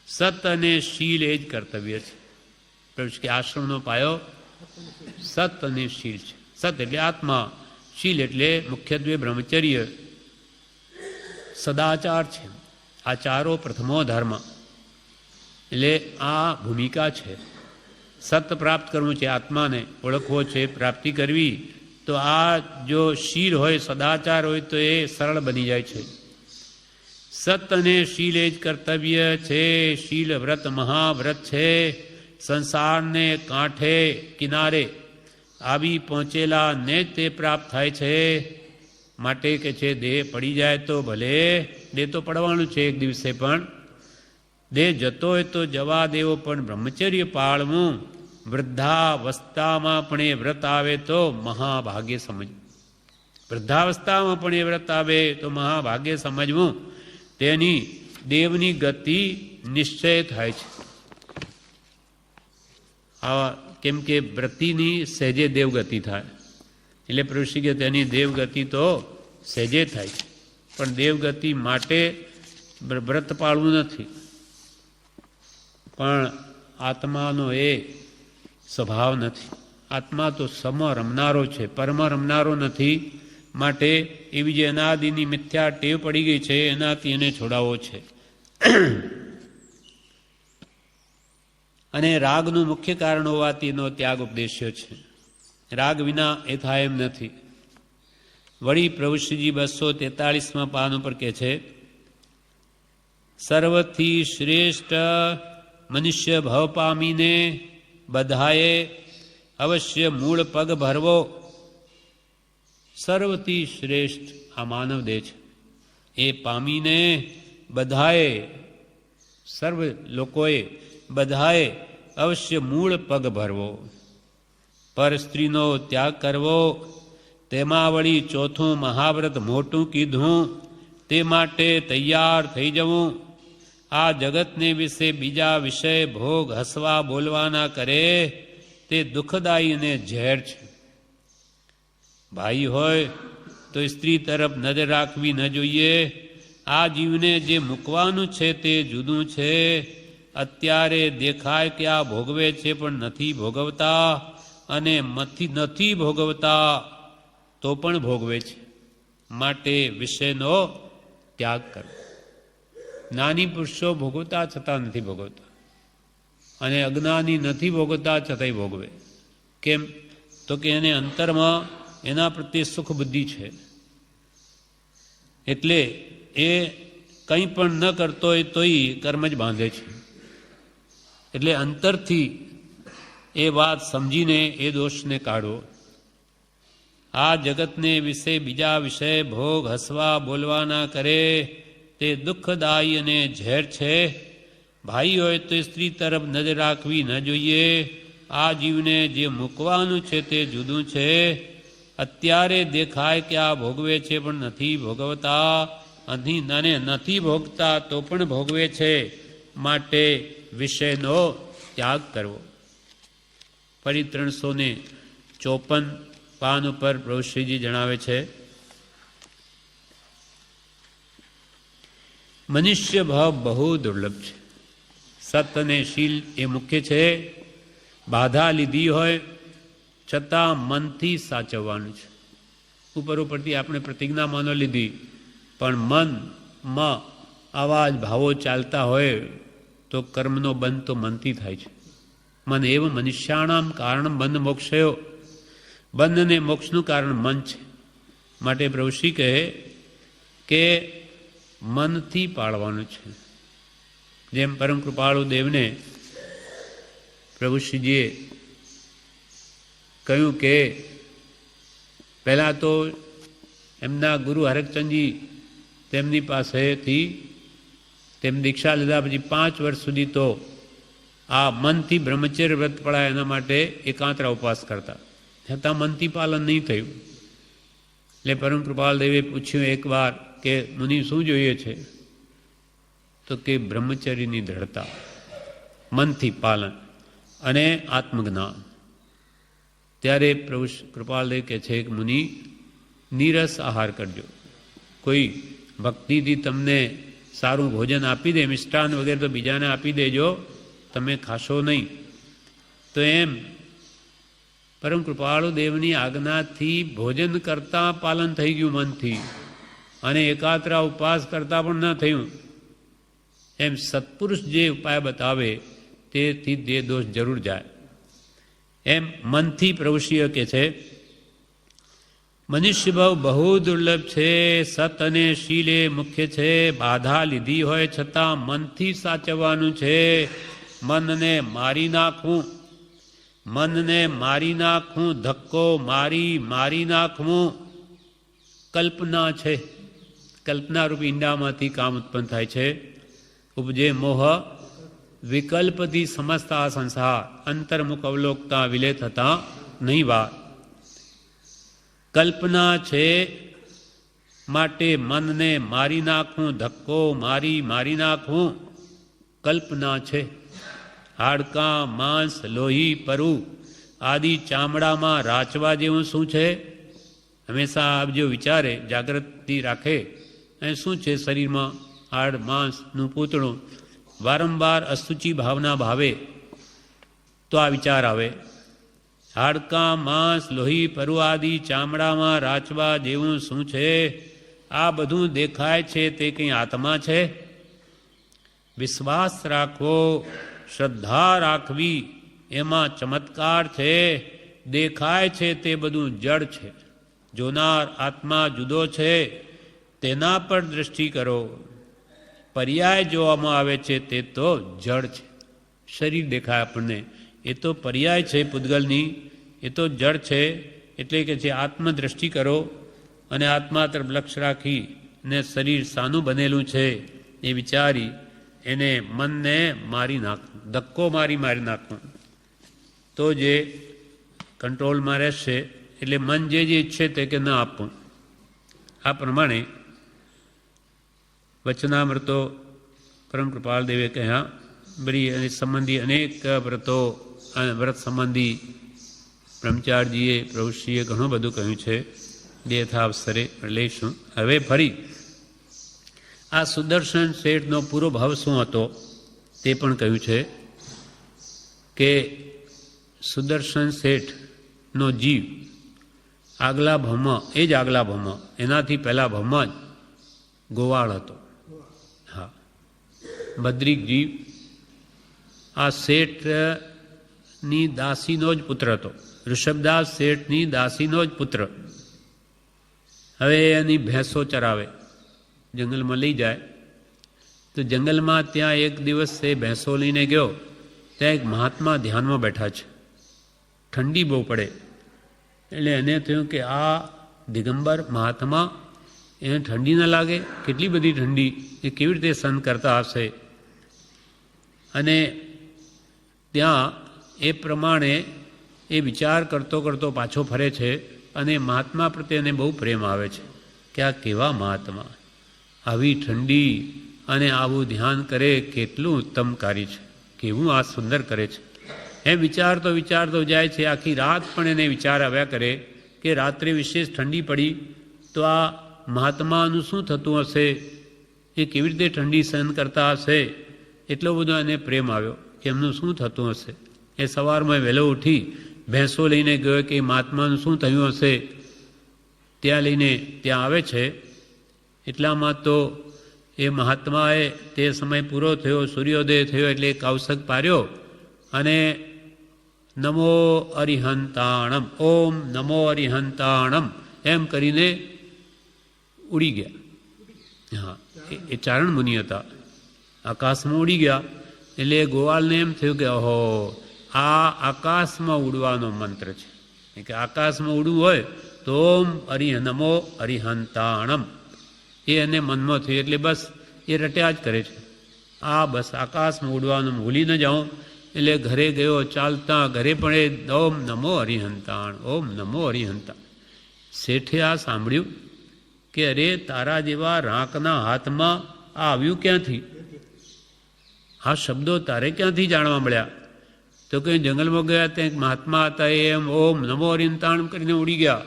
સત અને શીલ એ જ કર્તવ્ય છે. પ્રભુ કે આશ્રમનો પાયો સત અને શીલ છે. સત એટલે આત્મા, શીલ એટલે મુખ્યત્વે બ્રહ્મચર્ય, સદાચાર છે. આ ચારો પ્રથમો ધર્મ. એટલે આ ભૂમિકા છે. સત પ્રાપ્ત કરવું છે, આત્માને ઓળખવો છે, પ્રાપ્તિ કરવી. તો આ જો શીલ હોય, સદાચાર હોય તો એ સરળ બની જાય છે. સત અને શીલ એ જ કર્તવ્ય છે. શીલ વ્રત મહાવ્રત છે. સંસારને કાંઠે કિનારે આવી પહોંચેલા ને તે પ્રાપ્ત થાય છે. માટે કે છે દેહ પડી જાય તો ભલે, દેહ તો પડવાનું છે એક દિવસે, પણ દેહ જતો હોય તો જવા દેવો, પણ બ્રહ્મચર્ય પાળવું. વૃદ્ધાવસ્થામાં પણ એ વ્રત આવે તો મહાભાગ્ય સમજવું. વૃદ્ધાવસ્થામાં પણ એ વ્રત આવે તો મહાભાગ્ય સમજવું. તેની દેવની ગતિ નિશ્ચય થાય છે. આવા કેમ કે વ્રતિની સહેજે દેવગતિ થાય, એટલે પ્રભુ કે તેની દેવગતિ તો સહેજે થાય છે, પણ દેવગતિ માટે વ્રત પાળવું નથી. પણ આત્માનો એ સ્વભાવ નથી. આત્મા તો સમ રમનારો છે, પરમ રમનારો નથી. માટે એવી જે અનાદિની મિથ્યા ટેવ પડી ગઈ છે એનાથી એને છોડાવવો છે. અને રાગનું મુખ્ય કારણ હોવાથી એનો ત્યાગ ઉપદેશ્યો છે. રાગ વિના એ થાય એમ નથી. વળી પ્રભુશ્રીજી 243માં પાન ઉપર કહે છે, સર્વથી શ્રેષ્ઠ મનુષ્ય ભવ પામીને બધાએ અવશ્ય મૂળ પગ ભરવો. સર્વથી શ્રેષ્ઠ આ માનવ દેહ છે, એ પામીને બધાએ, સર્વ લોકોએ, બધાએ અવશ્ય મૂળ પગ ભરવો. પર સ્ત્રીનો ત્યાગ કરવો, તેમાં વળી ચોથું મહાવ્રત મોટું કીધું, તે માટે તૈયાર થઈ જવું. આ જગતને વિશે બીજા વિષય ભોગ હસવા બોલવાના કરે તે દુઃખદાયી અને ઝેર છે. ભાઈ હોય તો સ્ત્રી તરફ નજર રાખવી ન જોઈએ. આ જીવને જે મૂકવાનું છે તે જુદું છે. અત્યારે દેખાય કે આ ભોગવે છે પણ નથી ભોગવતા, અને નથી ભોગવતા તો પણ ભોગવે છે. માટે વિષયનો ત્યાગ કરો. જ્ઞાની પુરુષો ભોગવતા છતાં નથી ભોગવતા, અને અજ્ઞાની નથી ભોગવતા છતાંય ભોગવે. કેમ? તો કે એને અંતરમાં એના પ્રત્યે સુખ બુદ્ધિ છે, એટલે એ કંઈ પણ ન કરતો હોય તોય કર્મ જ બાંધે છે. એટલે અંતરથી એ વાત સમજીને એ દોષને કાઢો. આ જગતને વિશે બીજા વિષય ભોગ હસવા બોલવાના કરે તે દુઃખદાયી અને ઝેર છે. ભાઈ હોય તો સ્ત્રી તરફ નજર રાખવી ન જોઈએ. આ જીવને જે મૂકવાનું છે તે જુદું છે. અત્યારે દેખાય કે આ ભોગવે છે પણ નથી ભોગવતા, અને નથી ભોગતા તો પણ ભોગવે છે. માટે વિષયનો ત્યાગ કરવો. ફરી 354 પાન ઉપર પ્રભુશ્રીજી જણાવે છે, મનુષ્ય ભાવ બહુ દુર્લભ છે. સત અને શીલ એ મુખ્ય છે. બાધા લીધી હોય છતાં મનથી સાચવવાનું છે. ઉપરથી આપણે પ્રતિજ્ઞા માનો લીધી, પણ મનમાં આવા જ ભાવો ચાલતા હોય તો કર્મનો બંધ તો મનથી થાય છે. મન એવું મનુષ્યાણામ કારણ બંધ મોક્ષયો. બંધ અને મોક્ષનું કારણ મન છે. માટે પ્રભુશ્રી કહે કે મનથી પાળવાનું છે. જેમ પરમ કૃપાળુ દેવને પ્રભુશ્રીજીએ કહ્યું કે પહેલાં તો એમના ગુરુ હરકચંદજી તેમની પાસેથી તેમ દીક્ષા લીધા પછી 5 વર્ષ સુધી તો આ મનથી બ્રહ્મચર્ય વ્રત પડાય એના માટે એકાંતરા ઉપવાસ કરતા, છતાં મનથી પાલન નહીં થયું. એટલે પરમ કૃપાલ દેવે પૂછ્યું એકવાર કે મુનિ શું જોઈએ છે? તો કે બ્રહ્મચર્યની દ્રઢતા, મનથી પાલન અને આત્મજ્ઞાન. ત્યારે પ્રભુ કૃપાલદેવ કહે છે કે મુનિ નીરસ આહાર કરજો. કોઈ ભક્તિથી તમને સારું ભોજન આપી દે, મિષ્ટાન વગેરે તો બીજાને આપી દેજો, તમે ખાશો નહીં. તો એમ પરમ કૃપાળુ દેવની આજ્ઞાથી ભોજન કરતાં પાલન થઈ ગયું મનથી, અને એકાત્રા ઉપવાસ કરતાં પણ ન થયું. એમ સત્પુરુષ જે ઉપાય બતાવે તેથી તે દોષ જરૂર જાય. એમ મનથી પ્રભુશ્રીઓ કહે છે, મનુષ્ય ભાવ બહુ દુર્લભ છે. સત અને શીલ એ મુખ્ય છે. બાધા લીધી હોય છતાં મનથી સાચવવાનું છે. મનને મારી નાખવું, મનને મારી નાખવું, ધક્કો મારી નાખવું. કલ્પના છે, કલ્પનારૂપ ઈંડામાંથી કામ ઉત્પન્ન થાય છે. ઉપજે મોહ વિકલ્પથી સમજતા સંસાર, અંતર્મુખ અવલોકતા વિલે થતા નહીં વાર. કલ્પના છે માટે મનને મારી નાખવું, ધક્કો મારી નાખવું કલ્પના છે. હાડકાં, માંસ, લોહી, પરુ આદિ ચામડામાં રાચવા જેવું શું છે? હંમેશા આપ જો વિચારે, જાગૃતિ રાખે, અને શું છે શરીરમાં? હાડ માંસનું પૂતળું. વારંવાર અસુચિ ભાવના ભાવે તો આ વિચાર આવે. હાડકાં, માંસ, લોહી, પરુ આદિ ચામડામાં રાચવા જેવું શું છે? આ બધું દેખાય છે તે કંઈ આત્મા છે? વિશ્વાસ રાખવો, શ્રદ્ધા રાખવી, એમાં ચમત્કાર છે. દેખાય છે તે બધું જડ છે. જોનાર આત્મા જુદો છે, તેના પર દ્રષ્ટિ કરો. પર્યાય જોવામાં આવે છે તે તો જડ છે. શરીર દેખાય આપણને, એ તો પર્યાય છે પૂતગલની, એ તો જડ છે. એટલે કે છે આત્મદ્રષ્ટિ કરો અને આત્મા તરફ લક્ષ્ય રાખી ને શરીર શાનું બનેલું છે એ વિચારી એને મનને મારી નાખવું, ધક્કો મારી નાખવું, તો જે કંટ્રોલમાં રહેશે. એટલે મન જે ઈચ્છે તે કે ન આપવું. આ પ્રમાણે વચનામૃતો પરમ કૃપાલ દેવે કહ્યા. બધી અને સંબંધી અનેક વ્રતો, વ્રત સંબંધી બ્રહ્મચારીજીએ, પ્રભુશ્રીએ ઘણું બધું કહ્યું છે. યથાવસરે લઈશું. હવે ફરી આ સુદર્શન શેઠનો પૂરો ભાવ શું હતો તે પણ કહ્યું છે કે સુદર્શન શેઠનો જીવ આગલા ભાવમાં, એ જ આગલા ભાવમાં, એનાથી પહેલા ભાવમાં જ ગોવાળ હતો. હા, બદ્રિક જીવ આ શેઠની દાસીનો જ પુત્ર હતો. ઋષભદાસ શેઠની દાસીનો જ પુત્ર. હવે એની ભેંસો ચરાવે, જંગલમાં લઈ જાય. તો જંગલમાં ત્યાં એક દિવસ એ ભેંસો લઈને ગયો. ત્યાં એક મહાત્મા ધ્યાનમાં બેઠા છે. ઠંડી બહુ પડે એટલે એને થયું કે આ દિગંબર મહાત્મા, એને ઠંડી ન લાગે? કેટલી બધી ઠંડી, એ કેવી રીતે સહન કરતા હશે? અને ત્યાં એ પ્રમાણે એ વિચાર કરતો કરતો પાછો ફરે છે. અને મહાત્મા પ્રત્યે એને બહુ પ્રેમ આવે છે કે આ કેવા મહાત્મા, આવી ઠંડી અને આવું ધ્યાન કરે, કેટલું ઉત્તમ કાર્ય છે, કેવું આ સુંદર કરે છે. એમ વિચારતો જાય છે. આખી રાત પણ એને વિચાર આવ્યા કરે કે રાત્રે વિશેષ ઠંડી પડી તો આ મહાત્માનું શું થતું હશે, એ કેવી રીતે ઠંડી સહન કરતા હશે. એટલો બધો એને પ્રેમ આવ્યો કે એમનું શું થતું હશે. એ સવારમાં વહેલો ઉઠી ભેંસો લઈને ગયો કે મહાત્માનું શું થયું હશે. ત્યાં લઈને ત્યાં આવે છે. એટલામાં તો એ મહાત્માએ તે સમય પૂરો થયો, સૂર્યોદય થયો એટલે કૌશક પાર્યો અને નમો અરિહંતાણમ, ઓમ નમો અરિહંતાણમ એમ કરીને ઉડી ગયા. હા, એ ચારણ મુનિ હતા. આકાશમાં ઉડી ગયા. એટલે ગોવાળને એમ થયું કે ઓહો, આ આકાશમાં ઉડવાનો મંત્ર છે. કે આકાશમાં ઉડવું હોય તો ઓમ નમો અરિહંતાણમ એ એને મનમાં થયું. એટલે બસ એ રટ્યા જ કરે છે. આ બસ આકાશમાં ઉડવાનું ભૂલી ન જાઉં. એટલે ઘરે ગયો, ચાલતા ઘરે પણ ઓમ નમો અરિહંતાણ, ઓમ નમો અરિહંતાણ. શેઠે આ સાંભળ્યું કે અરે તારા જેવા રાંકના હાથમાં આ આવ્યું ક્યાંથી? આ શબ્દો તારે ક્યાંથી જાણવા મળ્યા? તો કંઈ જંગલમાં ગયા, ત્યાં એક મહાત્મા હતા, એમ ઓમ નમો અરિહંતાણ કરીને ઉડી ગયા.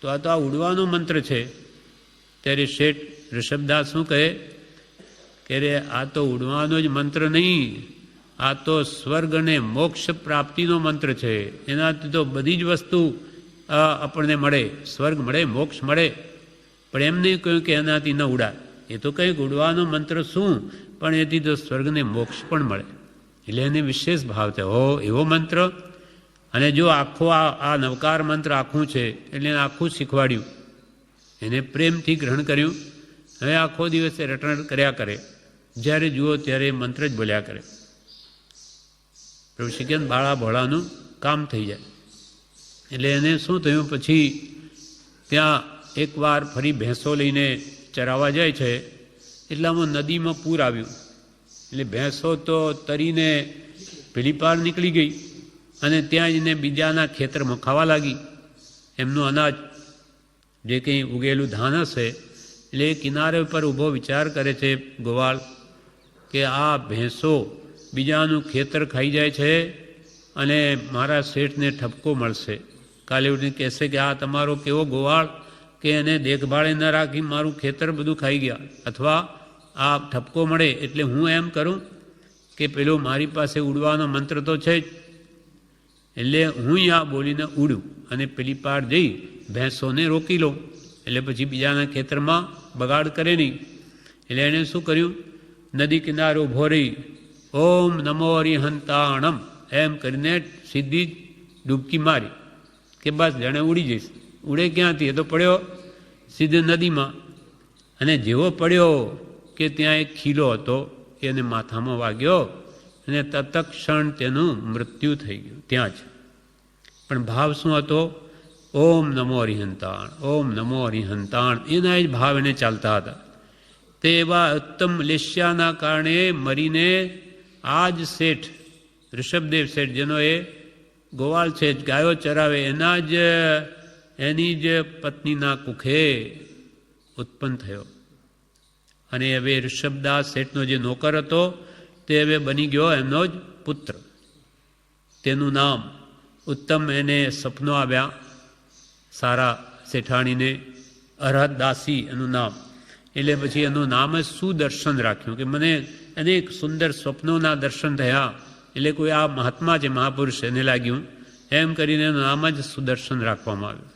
તો આ ઉડવાનો મંત્ર છે. ત્યારે શેઠ ઋષભદાસ શું કહે કે રે આ તો ઉડવાનો જ મંત્ર નહીં, આ તો સ્વર્ગ અને મોક્ષ પ્રાપ્તિનો મંત્ર છે. એનાથી તો બધી જ વસ્તુ આપણને મળે, સ્વર્ગ મળે, મોક્ષ મળે. પણ એમ નહીં કહ્યું કે એનાથી ન ઉડાય. એ તો કંઈક ઉડવાનો મંત્ર શું, પણ એથી તો સ્વર્ગને મોક્ષ પણ મળે. એટલે એને વિશેષ ભાવ છે. હો, એવો મંત્ર. અને જો આખો આ નવકાર મંત્ર આખું છે એટલે એને આખું શીખવાડ્યું, એને પ્રેમથી ગ્રહણ કર્યું. હવે આખો દિવસે રટણ કર્યા કરે, જ્યારે જુઓ ત્યારે મંત્ર જ બોલ્યા કરે. પ્રભુ શિક્ષણ બાળા ભોળાનું કામ થઈ જાય. એટલે એને શું થયું, પછી ત્યાં એકવાર ફરી ભેંસો લઈને ચરાવવા જાય છે, એટલામાં નદીમાં પૂર આવ્યું. એટલે ભેંસો તો તરીને પેલી પાર નીકળી ગઈ અને ત્યાં જઈને બીજાના ખેતરમાં ખાવા લાગી. એમનું અનાજ જે કંઈ ઉગેલું ધાન હશે, એટલે કિનારે ઉપર ઊભો વિચાર કરે છે ગોવાળ કે આ ભેંસો બીજાનું ખેતર ખાઈ જાય છે અને મારા શેઠને ઠપકો મળશે. કાલે ઉઠીને કહેશે કે આ તમારો કેવો ગોવાળ કે એને દેખભાળે ન રાખી મારું ખેતર બધું ખાઈ ગયા, અથવા આ ઠપકો મળે એટલે હું એમ કરું કે પેલો મારી પાસે ઉડવાનો મંત્ર તો છે જ, એટલે હું આ બોલીને ઉડું અને પેલી પાર જઈ ભેંસોને રોકી લઉં, એટલે પછી બીજાના ખેતરમાં બગાડ કરે નહીં. એટલે એણે શું કર્યું, નદી કિનારે ઊભો રહી ઓમ નમો હરિહંતાણમ એમ કરીને સીધી ડૂબકી મારી કે બસ જાણે ઉડી જઈશ. ઉડે ક્યાંથી? એ તો પડ્યો સીધો નદીમાં. અને જેવો પડ્યો કે ત્યાં એક ખીલો હતો, એને માથામાં વાગ્યો અને તત્ક્ષણ તેનું મૃત્યુ થઈ ગયું ત્યાં જ. પણ ભાવ શું હતો? ઓમ નમો હરિહંતાણ, ઓમ નમો હરિહંતાણ, એના જ ભાવ એને ચાલતા હતા. તે એવા ઉત્તમ લેશ્યાના કારણે મરીને આ જ શેઠ ઋષભદેવ શેઠ, જેનો એ ગોવાળ છે, ગાયો ચરાવે, એની જ પત્નીના કુખે ઉત્પન્ન થયો. અને હવે ઋષભદાસ શેઠનો જે નોકર હતો તે હવે બની ગયો એમનો જ પુત્ર. તેનું નામ ઉત્તમ, એને સપનો આવ્યા સારા શેઠાણીને, અરહત દાસી એનું નામ. એટલે પછી એનું નામ જ સુદર્શન રાખ્યું કે મને અનેક સુંદર સ્વપ્નોના દર્શન થયા, એટલે કોઈ આ મહાત્મા છે, મહાપુરુષ, એને લાગ્યું. એમ કરીને એનું નામ જ સુદર્શન રાખવામાં આવ્યું.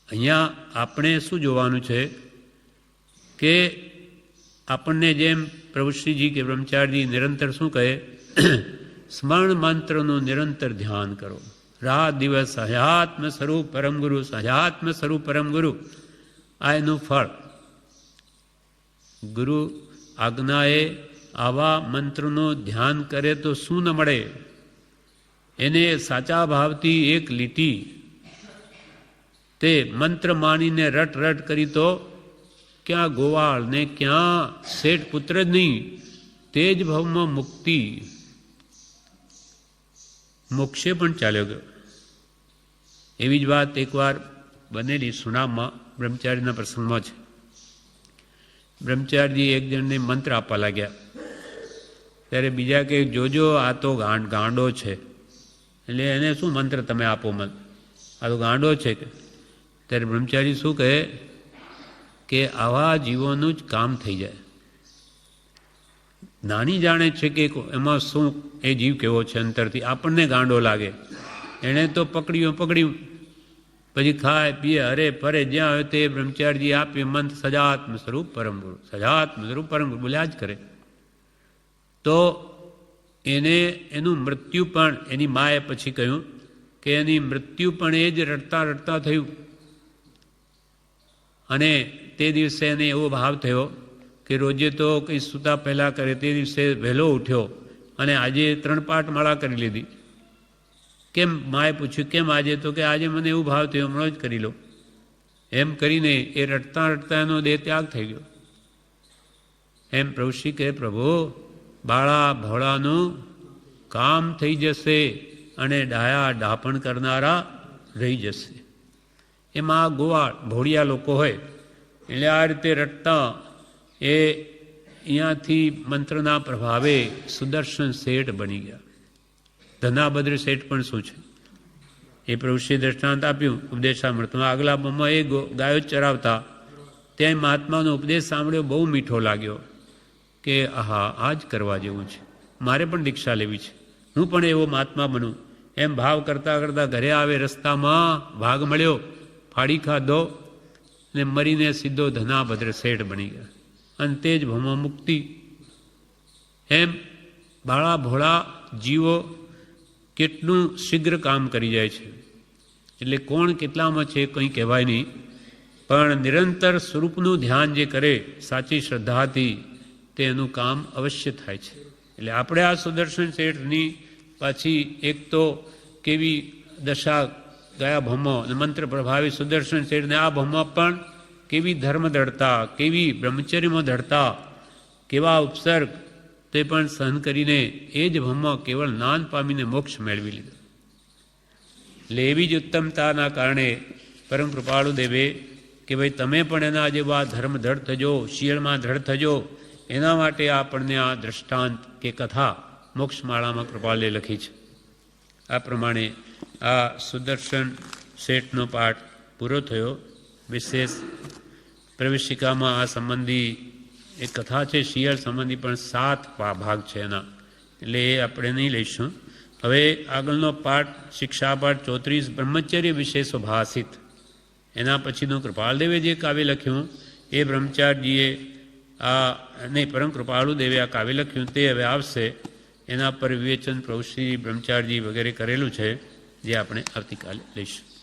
અહીંયા આપણે શું જોવાનું છે કે આપણને જેમ પ્રભુશ્રીજી કે બ્રહ્મચારીજી નિરંતર શું કહે, સ્મરણ મંત્રનું નિરંતર ધ્યાન કરો, રાત દિવસ સહજાત્મ સ્વરૂપ પરમ ગુરુ, સહજાત્મ સ્વરૂપ પરમ ગુરુ. આ એનું ફળ. ગુરુ આજ્ઞાએ આવા મંત્રનું ધ્યાન કરે તો શું ન મળે? એને સાચા ભાવથી એક લીટી તે મંત્ર માનીને રટ રટ કરી તો ક્યાં ગોવાળ ને ક્યાં શેઠ પુત્ર જ નહીં, તે જ ભાવમાં મુક્તિ, મોક્ષે પણ ચાલ્યો ગયો. એવી જ વાત એકવાર બનેલી સુનામમાં બ્રહ્મચારીના પ્રસંગમાં છે. બ્રહ્મચારીજી એક જણને મંત્ર આપવા લાગ્યા, ત્યારે બીજા કે જોજો આ તો ગાંડો છે. એટલે એને શું મંત્ર તમે આપો મત, આ તો ગાંડો છે. ત્યારે બ્રહ્મચારી શું કહે કે આવા જીવોનું જ કામ થઈ જાય. નાની જાણે છે કે એમાં શું એ જીવ કેવો છે અંતરથી, આપણને ગાંડો લાગે. એણે તો પકડ્યું, પછી ખાય પીએ હરે ફરે જ્યાં હોય તે બ્રહ્મચારીજી આપે મંત્ર સજાત્મ સ્વરૂપ પરમ ગુરુ, સજાત્મ સ્વરૂપ પરમ ગુરુ બોલ્યા જ કરે. તો એને એનું મૃત્યુ પણ, એની માએ પછી કહ્યું કે એની મૃત્યુ પણ એ જ રડતા રડતા થયું. અને તે દિવસે એને એવો ભાવ થયો કે રોજે તો કંઈ સૂતા પહેલાં કરે, તે દિવસે વહેલો ઉઠ્યો અને આજે 3 પાઠમાળા કરી લીધી. કેમ? માએ પૂછ્યું કેમ આજે? તો કે આજે મને એવું ભાવ થયો, હમણાં જ કરી લો. એમ કરીને એ રડતા રડતા એનો દેહ ત્યાગ થઈ ગયો. એમ પ્રભુશ્રી કહે, પ્રભુ બાળા ભોળાનું કામ થઈ જશે અને ડાયા ડાપણ કરનારા રહી જશે. એમાં આ ગોવાળ ભોળિયા લોકો હોય એટલે આ રીતે રટતા એ અહીંયાથી મંત્રના પ્રભાવે સુદર્શન શેઠ બની ગયા. ધનાભદ્ર શેઠ પણ શું છે એ પ્રભુશ્રી દ્રષ્ટાંત આપ્યું ઉપદેશામૃતમાં. આગલા બમમાં એ ગાયો ચરાવતા, ત્યાં મહાત્માનો ઉપદેશ સાંભળ્યો, બહુ મીઠો લાગ્યો કે આહા આ જ કરવા જેવું છે, મારે પણ દીક્ષા લેવી છે, હું પણ એવો મહાત્મા બનું. એમ ભાવ કરતાં કરતાં ઘરે આવે, રસ્તામાં ભાગ મળ્યો, ફાડી ખાધો ને મરીને સીધો ધનાભદ્ર શેઠ બની ગયા. અને તે જ ભમો મુક્તિ. એમ બાળા ભોળા જીવો કેટલું શીઘ્ર કામ કરી જાય છે. એટલે કોણ કેટલામાં છે કંઈ કહેવાય નહીં, પણ નિરંતર સ્વરૂપનું ધ્યાન જે કરે સાચી શ્રદ્ધાથી તેનું કામ અવશ્ય થાય છે. એટલે આપણે આ સુદર્શન શેઠની પાછી એક તો કેવી દશા ગયા ભમો અને મંત્ર પ્રભાવી સુદર્શન શેઠને આ ભમો પણ કેવી ધર્મ દઢતા, કેવી બ્રહ્મચર્યમાં દઢતા, કેવા ઉપસર્ગ તે પણ સહન કરીને એ જ ભમો કેવળ જ્ઞાન પામીને મોક્ષ મેળવી લીધો. એટલે એવી જ ઉત્તમતાના કારણે પરમ કૃપાળુ દેવે કે ભાઈ તમે પણ એના જેવા ધર્મ દઢ થજો, શિયળમાં દઢ થજો, એના માટે આપણને આ દ્રષ્ટાંત કે કથા મોક્ષમાળામાં કૃપાલે લખી છે. આ પ્રમાણે આ સુદર્શન શેઠનો પાઠ પૂરો થયો. વિશેષ પ્રવેશિકામાં આ સંબંધી એક કથા છે, શિયાળ સંબંધી પણ 7 ભાગ છે એના, એટલે એ આપણે નહીં લઈશું. હવે આગળનો પાઠ શિક્ષાપાઠ 34 બ્રહ્મચર્ય વિશે સુભાષિત, એના પછીનું કૃપાલદેવે જે કાવ્ય લખ્યું એ બ્રહ્મચારીજીએ નહીં પરમ કૃપાળુ દેવે આ કાવ્ય લખ્યું તે હવે આવશે. એના પર વિવેચન પ્રભુ શ્રી બ્રહ્મચારીજી વગેરે કરેલું છે, જે આપણે આવતીકાલે લઈશું.